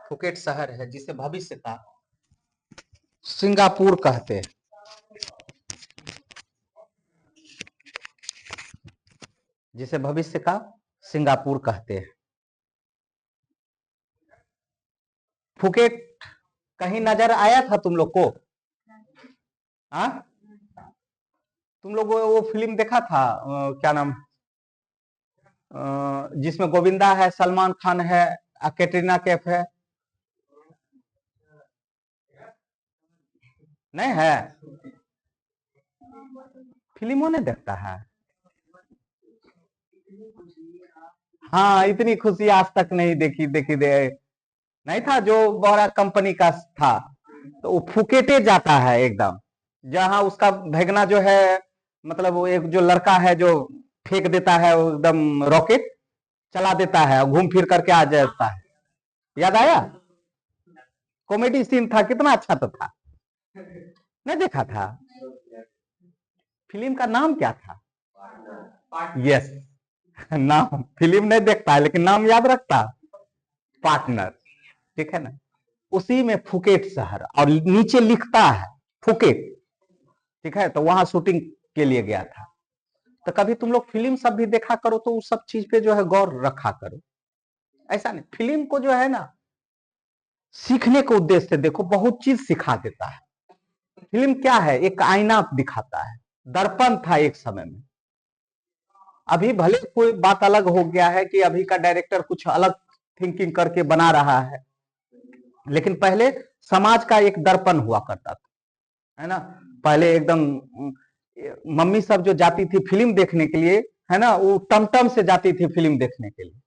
फुकेट शहर है जिसे भविष्य का सिंगापुर कहते हैं। जिसे भविष्य का सिंगापुर कहते हैं। फुकेट कहीं नजर आया था तुम लोग को? हाँ, तुम लोग वो फिल्म देखा था क्या नाम, जिसमें गोविंदा है, सलमान खान है, कैटरीना कैफ है? नहीं है? फिल्मों नहीं देखता है? हाँ, इतनी खुशी आज तक नहीं देखी देखी दे नहीं था। जो बड़ा कंपनी का था तो वो फुकेटे जाता है एकदम, जहां उसका भगना जो है, मतलब वो एक जो लड़का है जो फेंक देता है वो एकदम रॉकेट चला देता है और घूम फिर करके आ जाता है। याद आया? कॉमेडी सीन था, कितना अच्छा तो था। नहीं देखा था? फिल्म का नाम क्या था? यस, नाम फिल्म नहीं देखता है लेकिन नाम याद रखता। पार्टनर, ठीक है ना? उसी में फुकेट शहर और नीचे लिखता है फुकेट, ठीक है? तो वहां शूटिंग के लिए गया था। तो कभी तुम लोग फिल्म सब भी देखा करो तो उस सब चीज पे जो है गौर रखा करो। ऐसा नहीं, फिल्म को जो है ना सीखने के उद्देश्य से देखो, बहुत चीज सिखा देता है। फिल्म क्या है? एक आईना दिखाता है, दर्पण था एक समय में। अभी भले कोई बात अलग हो गया है कि अभी का डायरेक्टर कुछ अलग थिंकिंग करके बना रहा है, लेकिन पहले समाज का एक दर्पण हुआ करता था, है ना? पहले एकदम मम्मी सब जो जाती थी फिल्म देखने के लिए, है ना, वो टमटम से जाती थी फिल्म देखने के लिए।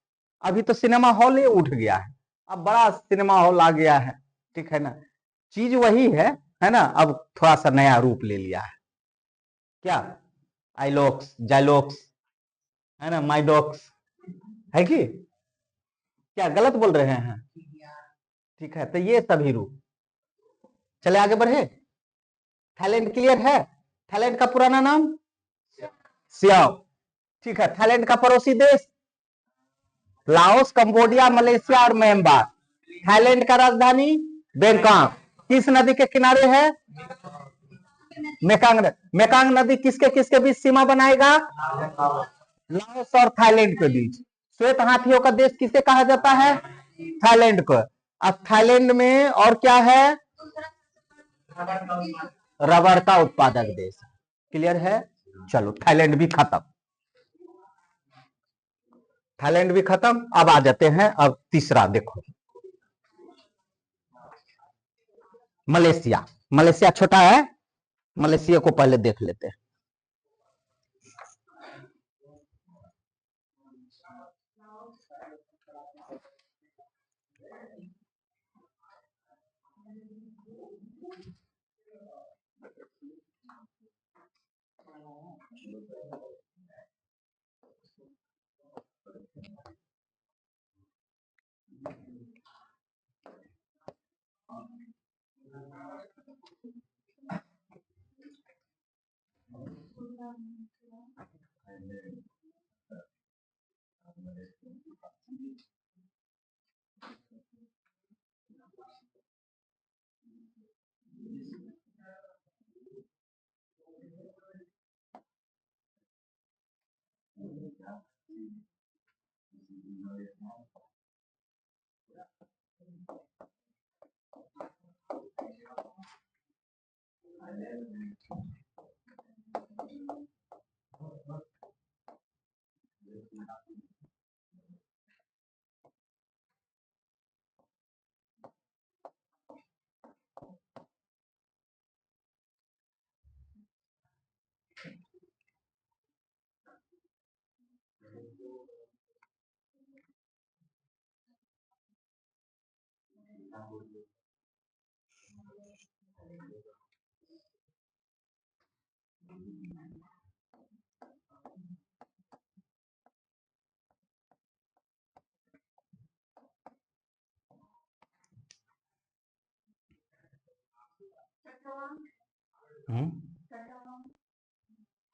अभी तो सिनेमा हॉल ही उठ गया है, अब बड़ा सिनेमा हॉल आ गया है, ठीक है ना? चीज वही है ना? अब थोड़ा सा नया रूप ले लिया है। क्या आईलॉक्स, जाइलॉक्स, है ना, माइडॉक्स, है कि क्या गलत बोल रहे हैं? ठीक है, तो ये सभी रूप। चले आगे बढ़े। थाईलैंड क्लियर है? थाईलैंड का पुराना नाम सियाओ, ठीक है। थाईलैंड का पड़ोसी देश लाओस, कंबोडिया, मलेशिया और म्यांमार। थाईलैंड का राजधानी बैंकॉक। किस नदी के किनारे है? मेकांग। मेकांग नदी किसके किसके बीच सीमा बनाएगा? लाओस और थाईलैंड के बीच। श्वेत हाथियों का देश किसे कहा जाता है? थाईलैंड को। अब थाईलैंड में और क्या है? रबर का उत्पादक देश। क्लियर है? चलो, थाईलैंड भी खत्म। थाईलैंड भी खत्म। अब आ जाते हैं, अब तीसरा देखो, मलेशिया। मलेशिया छोटा है, मलेशिया को पहले देख लेते हैं।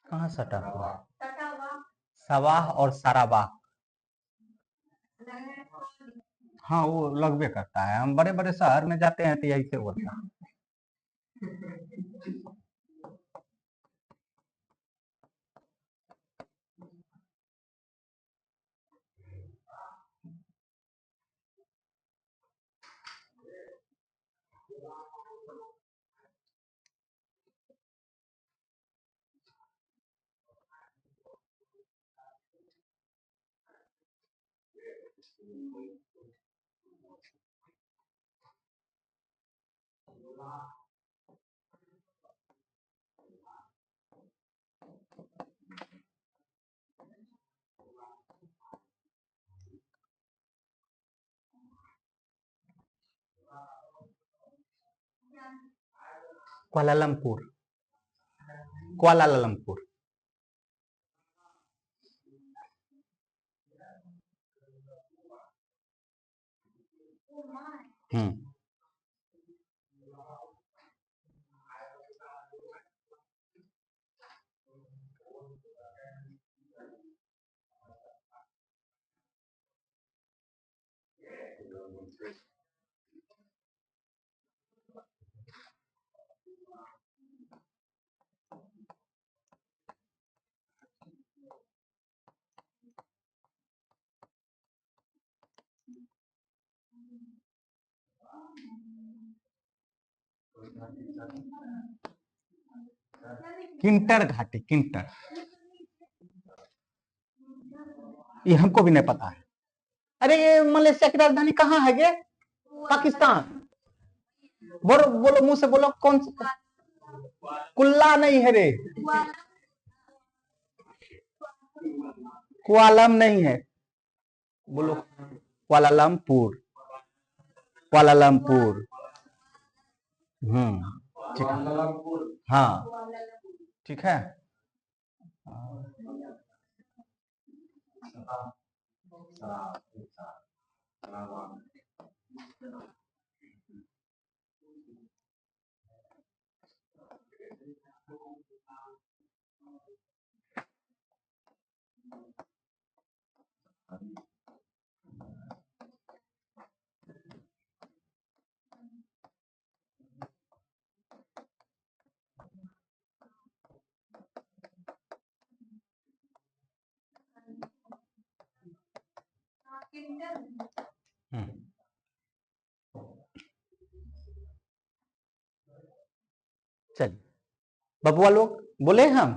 कहाँ सटा हुआ? सवाह और सराबाह। हाँ वो लगबे करता है, हम बड़े बड़े शहर में जाते हैं तो यही से बोलता है। Kuala Lumpur, Kuala Lumpur. किंटर घाटी, किंटर, ये हमको भी नहीं पता है। अरे ये मलेशिया की राजधानी कहाँ है गे? पाकिस्तान। बोलो बोलो, मुंह से बोलो, कौन सा? कुल्ला नहीं है रे, कुआलम नहीं है, बोलो कुआलालंपुर, कुआलालंपुर। ठीक है, हाँ ठीक है। चलिए बबुआ लोग बोले हम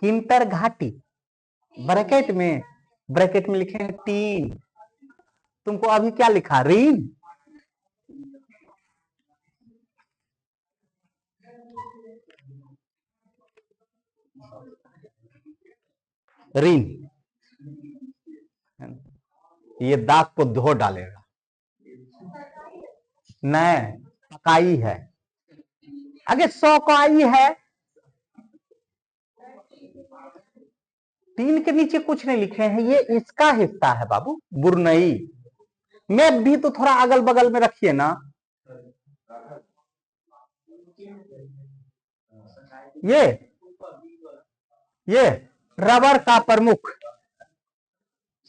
किंटर घाटी, ब्रैकेट में लिखे हैं टीन। तुमको अभी क्या लिखा? रीन। रीन, ये दाग को धो डालेगा। नहीं, पकाई है। आगे सौकाई है। 3 के नीचे कुछ नहीं लिखे हैं, ये इसका हिस्सा है बाबू, बुरनई। मैप भी तो थोड़ा अगल बगल में रखिए ना। ये रबर का प्रमुख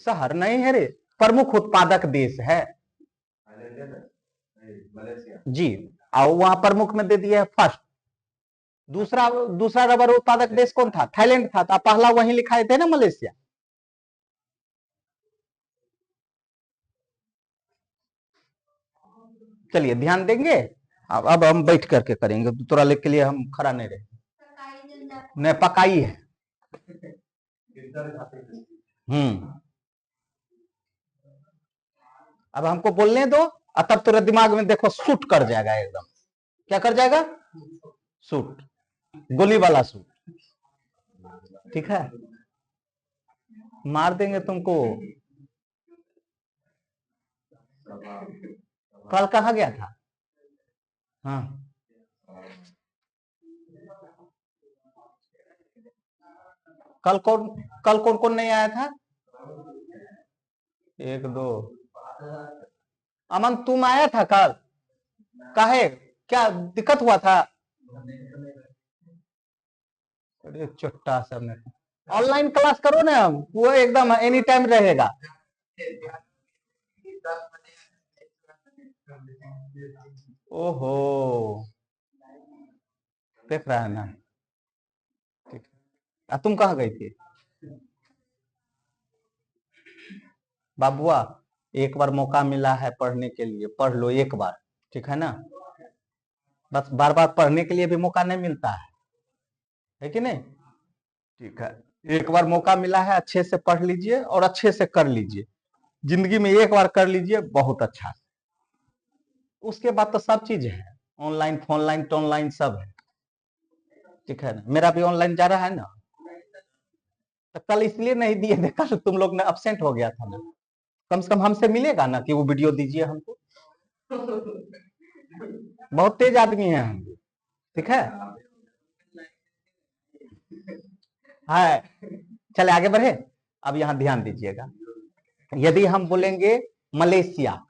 शहर नहीं है रे, प्रमुख उत्पादक देश है जी। और वहां प्रमुख में दे दिया है फर्स्ट। दूसरा दूसरा रबर उत्पादक देश कौन था? थाईलैंड था। तो पहला वहीं लिखाए थे ना, मलेशिया। चलिए ध्यान देंगे। अब हम बैठ करके करेंगे, तोरा लेके के लिए हम खड़ा नहीं रहे। नहीं, पकाई है। अब हमको बोलने दो, और तब तेरा दिमाग में देखो शूट कर जाएगा एकदम। क्या कर जाएगा? शूट, गोली वाला शूट। ठीक है, मार देंगे तुमको। कल कहा गया था? हाँ, कल कौन कौन नहीं आया था? 1 2। अमन तुम आया था कल? काहे, क्या दिक्कत हुआ था? अरे चुट्टा सब में ऑनलाइन क्लास करो ना, वो एकदम एनी टाइम रहेगा। ओहो, देख रहा है ना। ठीक, तुम कहाँ गई थी? बाबुआ, एक बार मौका मिला है पढ़ने के लिए, पढ़ लो एक बार, ठीक है ना। बस बार बार पढ़ने के लिए भी मौका नहीं मिलता है कि नहीं? ठीक है, एक बार मौका मिला है, अच्छे से पढ़ लीजिए और अच्छे से कर लीजिए। जिंदगी में एक बार कर लीजिए बहुत अच्छा। उसके बाद तो सब चीज है, ऑनलाइन फोनलाइन टोनलाइन सब है। ठीक है ना, मेरा भी ऑनलाइन जा रहा है ना। तो कल इसलिए नहीं दिए थे, कल तुम लोग ने अब्सेंट हो गया था ना। कम से कम हमसे मिलेगा ना कि वो वीडियो दीजिए हमको। बहुत तेज आदमी है हम। ठीक है, है। चले आगे बढ़े। अब यहाँ ध्यान दीजिएगा, यदि हम बोलेंगे मलेशिया,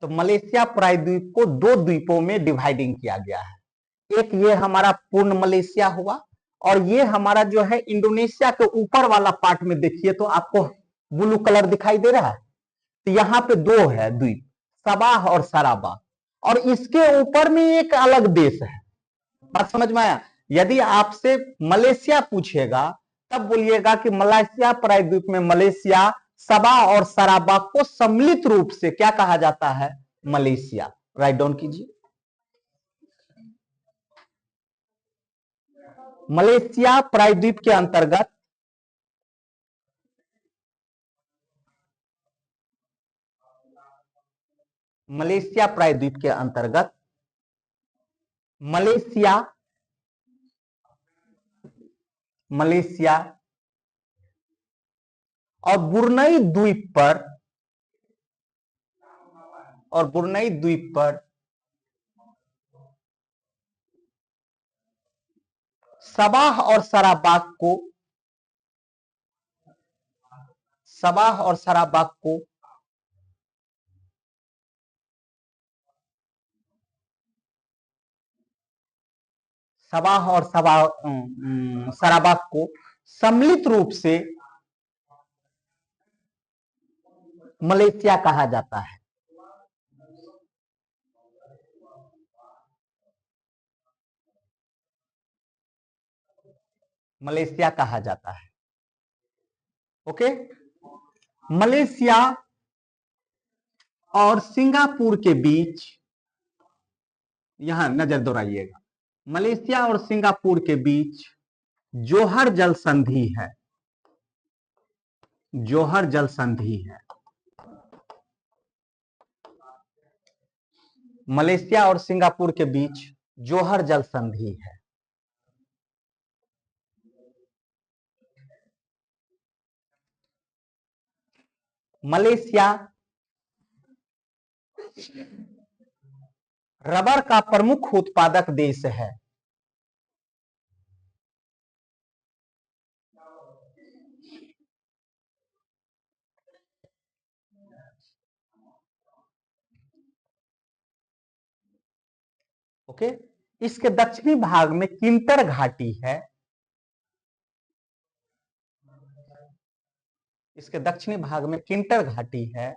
तो मलेशिया प्रायद्वीप को 2 द्वीपों में डिवाइडिंग किया गया है। एक ये हमारा पूर्ण मलेशिया हुआ, और ये हमारा जो है इंडोनेशिया के ऊपर वाला पार्ट में देखिए तो आपको ब्लू कलर दिखाई दे रहा है। तो यहाँ पे 2 है द्वीप, सबाह और सराबा, और इसके ऊपर में एक अलग देश है। बात समझ में आया? यदि आपसे मलेशिया पूछेगा, तब बोलिएगा कि मलेशिया प्रायद्वीप में मलेशिया, सबा और सराबा को सम्मिलित रूप से क्या कहा जाता है? मलेशिया। राइट डाउन कीजिए। मलेशिया प्रायद्वीप के अंतर्गत मलेशिया प्रायद्वीप के अंतर्गत मलेशिया मलेशिया और बुरनई द्वीप पर, सबाह और सराबाक को सबाह और सराबाक को सबाह और सराबाक को सम्मिलित रूप से मलेशिया कहा जाता है। मलेशिया कहा जाता है। ओके, मलेशिया और सिंगापुर के बीच, यहां नजर दोहराइएगा, मलेशिया और सिंगापुर के बीच जोहर जल संधि है। जोहर जल संधि है। मलेशिया और सिंगापुर के बीच जोहर जल संधि है। मलेशिया रबर का प्रमुख उत्पादक देश है। ओके, इसके दक्षिणी भाग में किंटर घाटी है। इसके दक्षिणी भाग में किंटर घाटी है।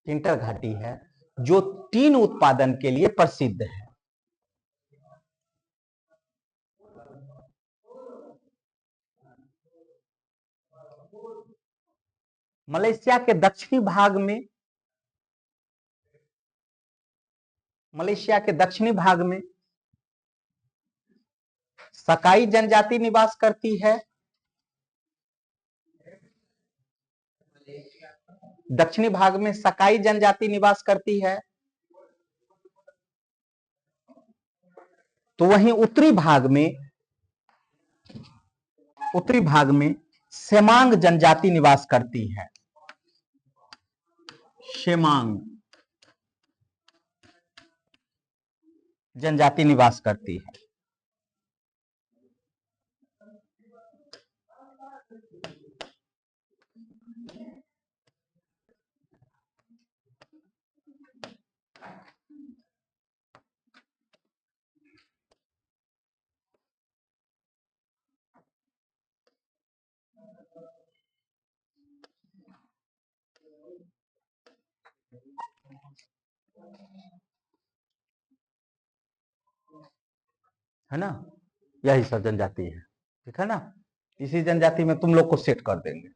किंटर घाटी है जो टीन उत्पादन के लिए प्रसिद्ध है। मलेशिया के दक्षिणी भाग में सकाई जनजाति निवास करती है। दक्षिणी भाग में सकाई जनजाति निवास करती है। तो वहीं उत्तरी भाग में सेमांग जनजाति निवास करती है। सेमांग जनजाति निवास करती है। है ना, यही सब जनजाति है। ठीक है ना, इसी जनजाति में तुम लोग को सेट कर देंगे।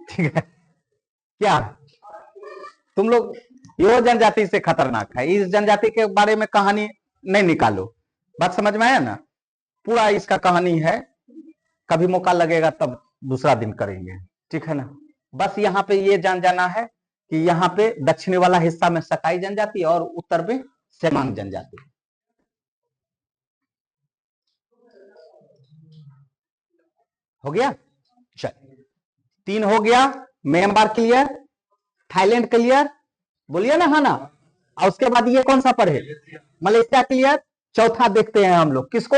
ठीक है, क्या तुम लोग यो जनजाति से खतरनाक है, इस जनजाति के बारे में कहानी नहीं निकालो। बात समझ में आया ना, पूरा इसका कहानी है, कभी मौका लगेगा तब दूसरा दिन करेंगे। ठीक है ना, बस यहाँ पे ये जान जाना है कि यहाँ पे दक्षिणी वाला हिस्सा में सकाई जनजाति और उत्तर में सेमांग जनजाति। हो गया, चल 3 हो गया। म्यांमार क्लियर, थाईलैंड क्लियर, बोलिए ना, हाँ ना। और उसके बाद ये कौन सा पढ़े, मलेशिया क्लियर। चौथा देखते हैं हम लोग किसको,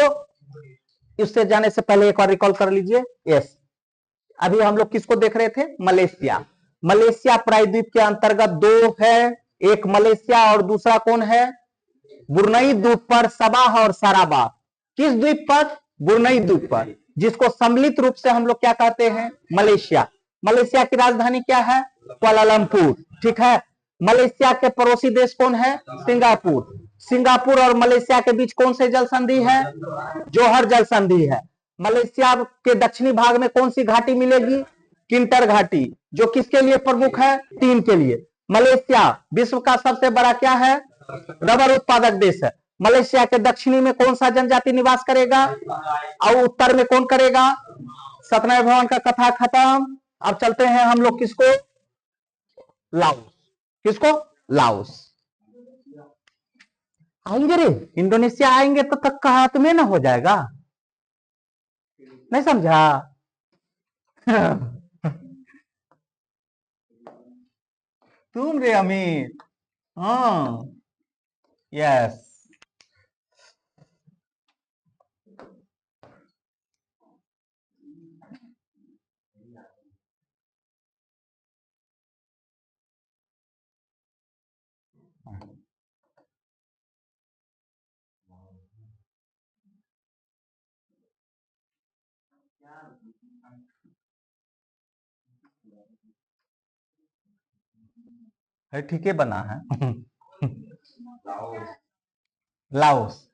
इससे जाने से पहले एक बार रिकॉल कर लीजिए। यस, अभी हम लोग किसको देख रहे थे, मलेशिया। मलेशिया प्रायद्वीप के अंतर्गत 2 है, एक मलेशिया और दूसरा कौन है, बुरनई द्वीप पर सबाह और साराबा। किस द्वीप पर, बुरनई द्वीप पर, जिसको सम्मिलित रूप से हम लोग क्या कहते हैं, मलेशिया। मलेशिया की राजधानी क्या है, कुआलालंपुर। ठीक है, मलेशिया के पड़ोसी देश कौन है, सिंगापुर। सिंगापुर और मलेशिया के बीच कौन से जल संधि है, जोहर जल संधि है। मलेशिया के दक्षिणी भाग में कौन सी घाटी मिलेगी, किंटर घाटी, जो किसके लिए प्रमुख है, टीन के लिए। मलेशिया विश्व का सबसे बड़ा क्या है, रबर उत्पादक देश है। मलेशिया के दक्षिणी में कौन सा जनजाति निवास करेगा और उत्तर में कौन करेगा। सत्यनारायण भगवान का कथा खत्म। अब चलते हैं हम लोग किसको, लाओस। किसको, लाओस। आएंगे रे, इंडोनेशिया आएंगे तो तक का हाथ में ना हो जाएगा, नहीं समझा। तुम रे अमित, हाँ, यस। ठीक है, बना है। लाओस।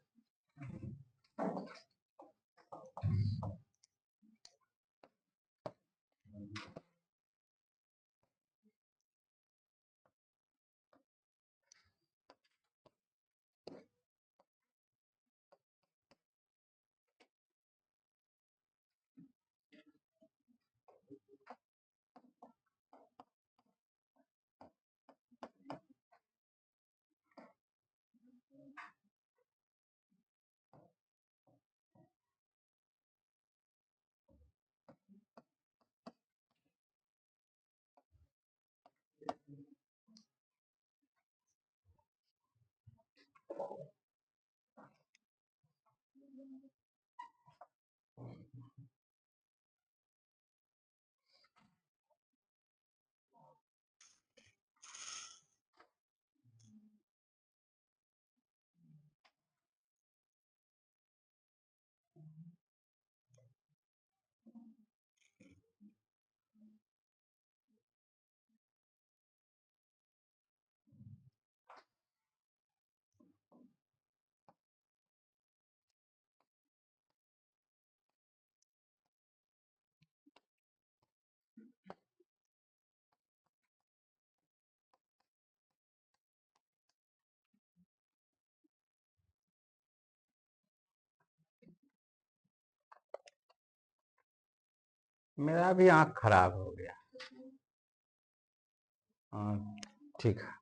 मेरा भी आंख खराब हो गया। हाँ, ठीक है।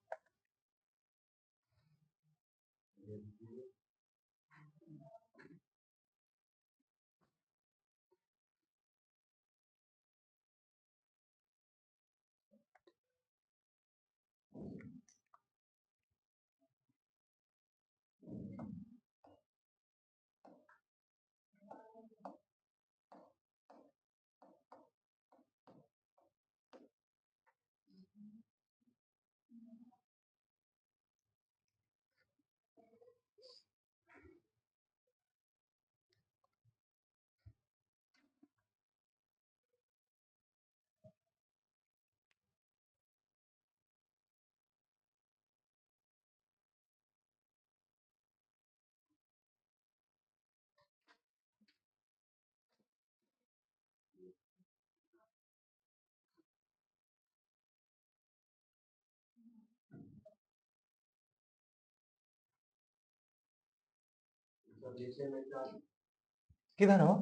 किधर हो?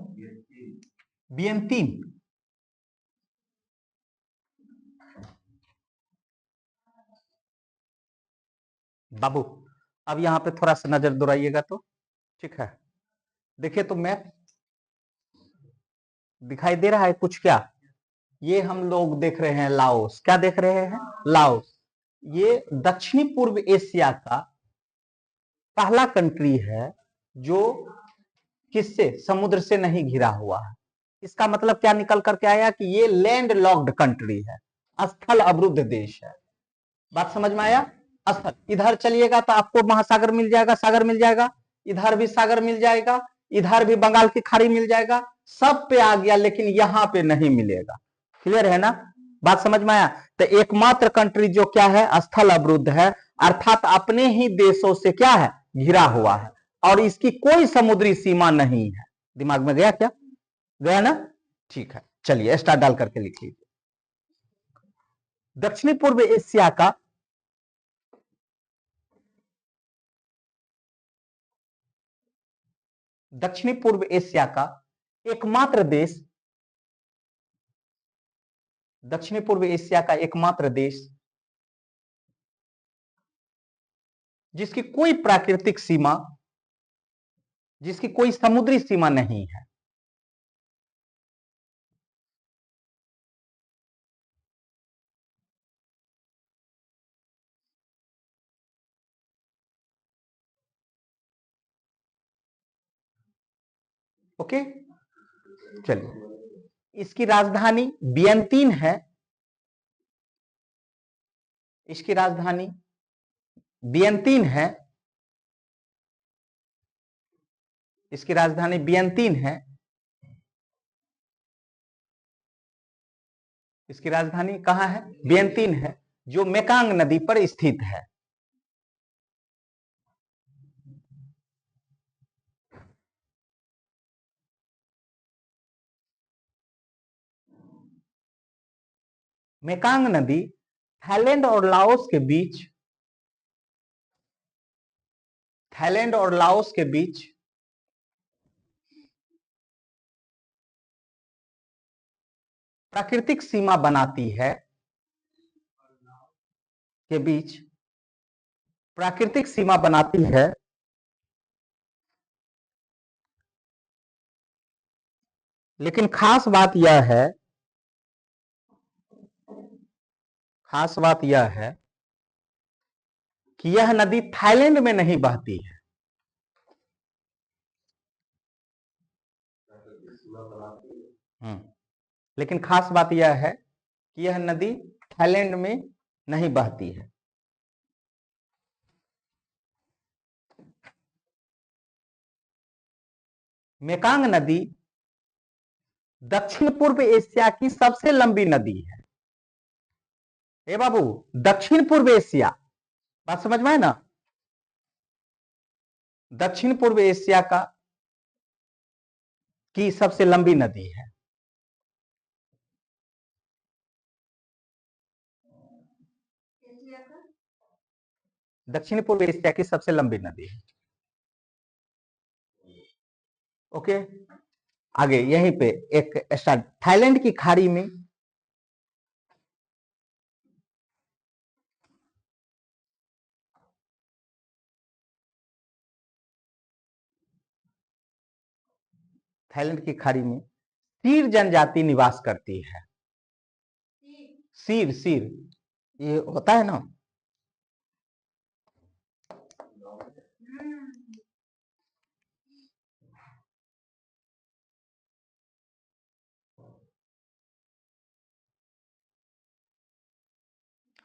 BN3। बाबू, अब यहाँ पे थोड़ा सा नजर दौड़ाइएगा तो ठीक है। देखिए तो मैप दिखाई दे रहा है कुछ क्या? ये हम लोग देख रहे हैं लाओस। क्या देख रहे हैं? लाओस। ये दक्षिणी पूर्व एशिया का पहला कंट्री है जो किससे? समुद्र से नहीं घिरा हुआ है। इसका मतलब क्या निकल करके आया कि ये लैंड लॉक्ड कंट्री है, स्थल अवरुद्ध देश है। बात समझ में आया? स्थल, इधर चलिएगा तो आपको महासागर मिल जाएगा, सागर मिल जाएगा, इधर भी सागर मिल जाएगा, इधर भी बंगाल की खाड़ी मिल जाएगा, सब पे आ गया, लेकिन यहां पे नहीं मिलेगा। क्लियर है ना? बात समझ में आया? तो एकमात्र कंट्री जो क्या है? स्थल अवरुद्ध है, अर्थात अपने ही देशों से क्या है? घिरा हुआ है, और इसकी कोई समुद्री सीमा नहीं है। दिमाग में गया क्या? गया ना? ठीक है, चलिए स्टार डाल करके लिख लीजिए। दक्षिणी पूर्व एशिया का दक्षिणी पूर्व एशिया का एकमात्र देश, दक्षिणी पूर्व एशिया का एकमात्र देश जिसकी कोई प्राकृतिक सीमा, जिसकी कोई समुद्री सीमा नहीं है। ओके, चलिए इसकी राजधानी बियंतीन है। इसकी राजधानी बियंतीन है। इसकी राजधानी बियंतीन है। इसकी राजधानी कहां है? बियंतीन है, जो मेकांग नदी पर स्थित है। मेकांग नदी थाईलैंड और लाओस के बीच, थाईलैंड और लाओस के बीच प्राकृतिक सीमा बनाती है, के बीच प्राकृतिक सीमा बनाती है। लेकिन खास बात यह है, खास बात यह है कि यह नदी थाईलैंड में नहीं बहती है। लेकिन खास बात यह है कि यह नदी थाईलैंड में नहीं बहती है। मेकांग नदी दक्षिण पूर्व एशिया की सबसे लंबी नदी है। ए बाबू, दक्षिण पूर्व एशिया, बात समझ में है ना? दक्षिण पूर्व एशिया का की सबसे लंबी नदी है। दक्षिण पूर्व एशिया की सबसे लंबी नदी है। ओके, आगे यहीं पे एक स्टार्ट, थाईलैंड की खाड़ी में थाईलैंड की खाड़ी में सीर जनजाति निवास करती है। सीर सीर ये होता है ना,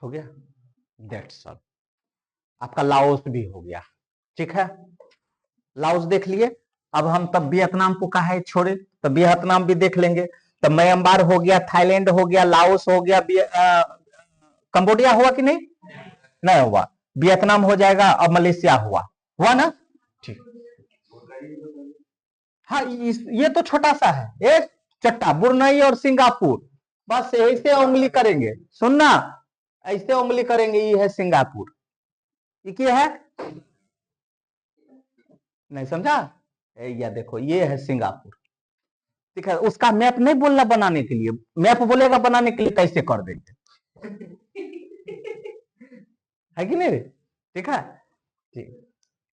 हो गया, दैट्स ऑल। आपका लाओस भी हो गया, ठीक है, लाओस देख लिए। अब हम तब वियतनाम को कहा छोड़े, तो वियतनाम भी देख लेंगे। तो म्यांमार हो गया, थाईलैंड हो गया, लाओस हो गया, कंबोडिया हुआ कि नहीं, नहीं हुआ, वियतनाम हो जाएगा, अब मलेशिया हुआ ना, ठीक। हाँ ये तो छोटा सा है, एक चट्टा, बुरनई और सिंगापुर, बस ऐसे उंगली करेंगे, सुनना, ऐसे उंगली करेंगे, ये है सिंगापुर, ये क्या है, नहीं समझा, या देखो ये है सिंगापुर, ठीक है। उसका मैप नहीं बोलना बनाने के लिए, मैप बोलेगा बनाने के लिए कैसे कर देंगे, है कि नहीं, ठीक है, ठीक।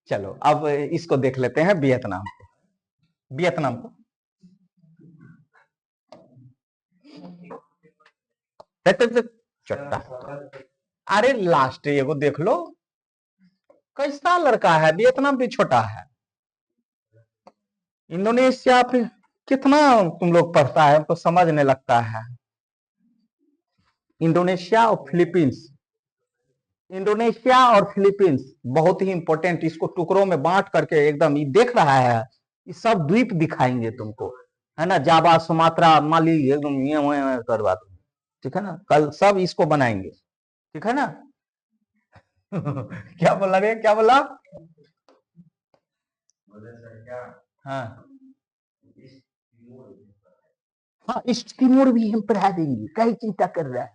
चलो अब इसको देख लेते हैं, वियतनाम को, वियतनाम को चट्टा, अरे लास्ट ये को देख लो, कैसा लड़का है, वियतनाम भी छोटा है, इंडोनेशिया पे कितना तुम लोग पढ़ता है, हमको समझ नहीं लगता है, इंडोनेशिया और फिलीपींस, इंडोनेशिया और फिलीपींस बहुत ही इंपॉर्टेंट, इसको टुकड़ों में बांट करके एकदम, ये देख रहा है, ये सब द्वीप दिखाएंगे तुमको, है ना, जावा सुमात्रा माली एकदम ये करवा दो, ठीक है ना, कल सब इसको बनाएंगे, ठीक है ना। क्या बोला रे, क्या बोला, हाँ हाँ, ईस्ट तिमोर भी हम पढ़ा देंगे, कई चिंता कर रहा है,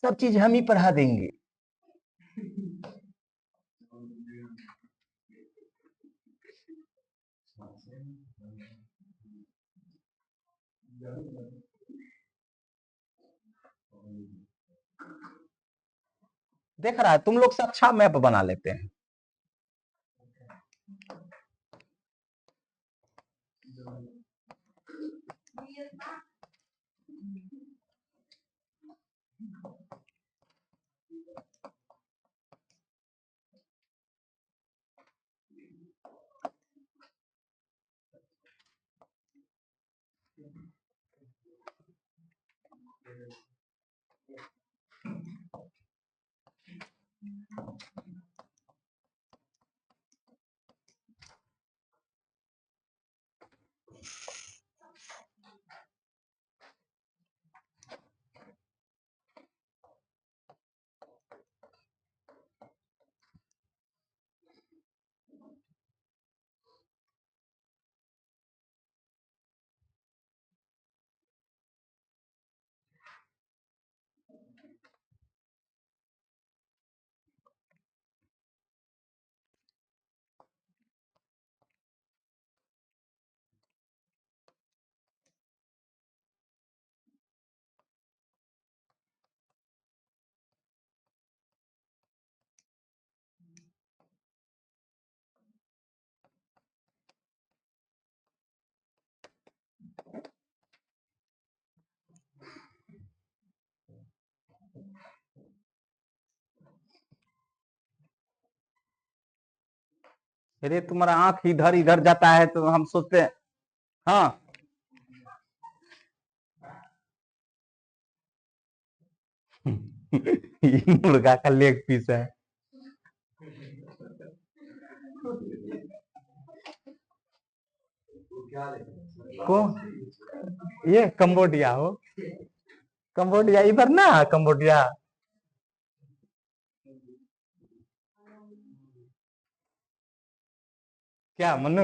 सब चीज हम ही पढ़ा देंगे। देख रहा है, तुम लोग से अच्छा मैप बना लेते हैं। अरे तुम्हारा आंख इधर इधर जाता है, तो हम सोचते हैं, हाँ ये मुर्गा का लेग पीस है, कौन, ये कंबोडिया हो, कंबोडिया इधर ना, कंबोडिया, क्या मनु,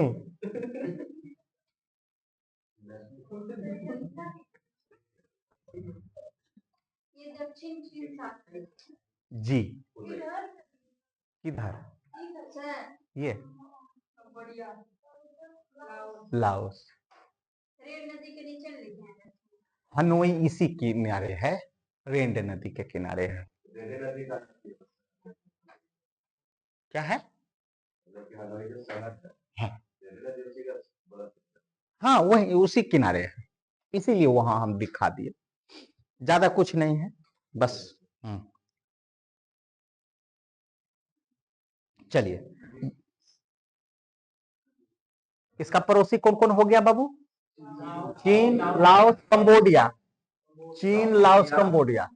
ये दक्षिण चीन जी, किधर, ये लाओस। रेड नदी के नीचे लिखे हैं। हनोई इसी किनारे है, रेंड नदी के किनारे है। क्या है? हाँ वही उसी किनारे है, इसीलिए वहां हम दिखा दिए, ज्यादा कुछ नहीं है बस। चलिए, इसका पड़ोसी कौन कौन हो गया बाबू? चीन, लाओस, कंबोडिया। चीन, लाओस, कंबोडिया।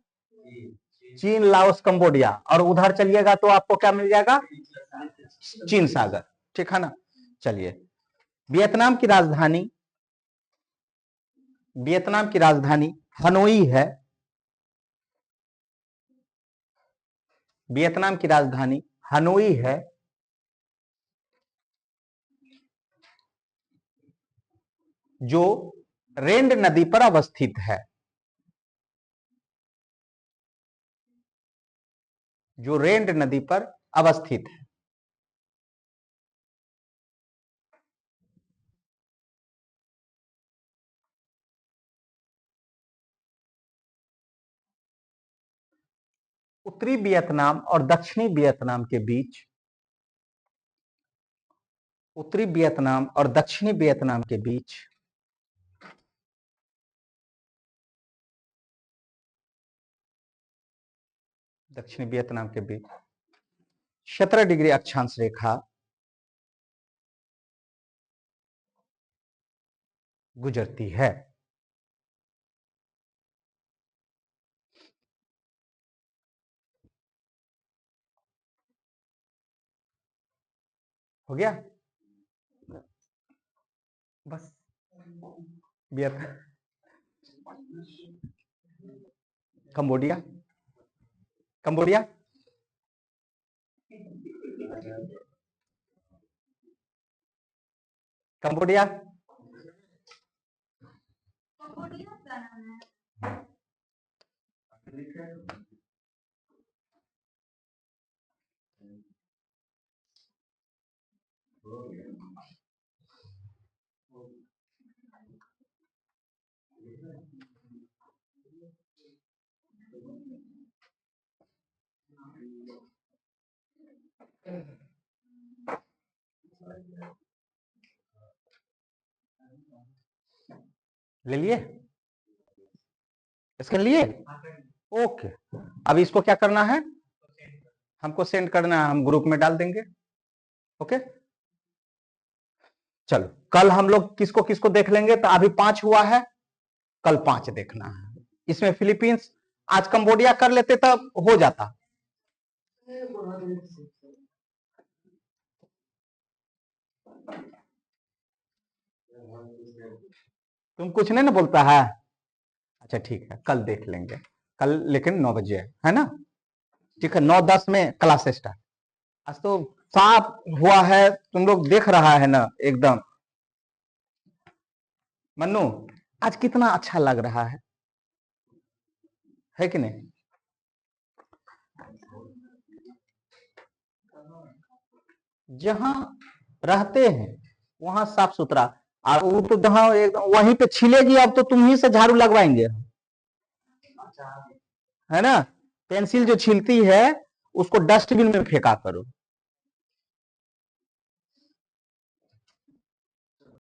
चीन, लाओस, कंबोडिया। और उधर चलिएगा तो आपको क्या मिल जाएगा? चीन सागर। ठीक है ना? चलिए, वियतनाम की राजधानी, वियतनाम की राजधानी हनोई है। वियतनाम की राजधानी हनोई है। जो रेंड नदी पर अवस्थित है, जो रेंड नदी पर अवस्थित है। उत्तरी वियतनाम और दक्षिणी वियतनाम के बीच, उत्तरी वियतनाम और दक्षिणी वियतनाम के बीच दक्षिणी वियतनाम के बीच 17 डिग्री अक्षांश रेखा गुजरती है। हो गया बस। कंबोडिया, कंबोडिया, कंबोडिया, ले लिए? इसके लिए ओके। अब इसको क्या करना है? हमको सेंड करना है, हम ग्रुप में डाल देंगे। ओके, चलो कल हम लोग किसको किसको देख लेंगे। तो अभी 5 हुआ है, कल 5 देखना है। इसमें फिलीपींस, आज कंबोडिया कर लेते तब हो जाता। तुम कुछ नहीं ना बोलता है? अच्छा ठीक है, कल देख लेंगे। कल लेकिन 9 बजे है ना? ठीक है, 9:10 में क्लास स्टार्ट। आज तो साफ हुआ है, तुम लोग देख रहा है ना एकदम। मन्नू आज कितना अच्छा लग रहा है कि नहीं? जहां रहते हैं वहां साफ सुथरा, और वो तो जहां एकदम वहीं पे छिलेगी, अब तो तुम ही से झाड़ू लगवाएंगे, है ना? पेंसिल जो छिलती है उसको डस्टबिन में फेंका करो।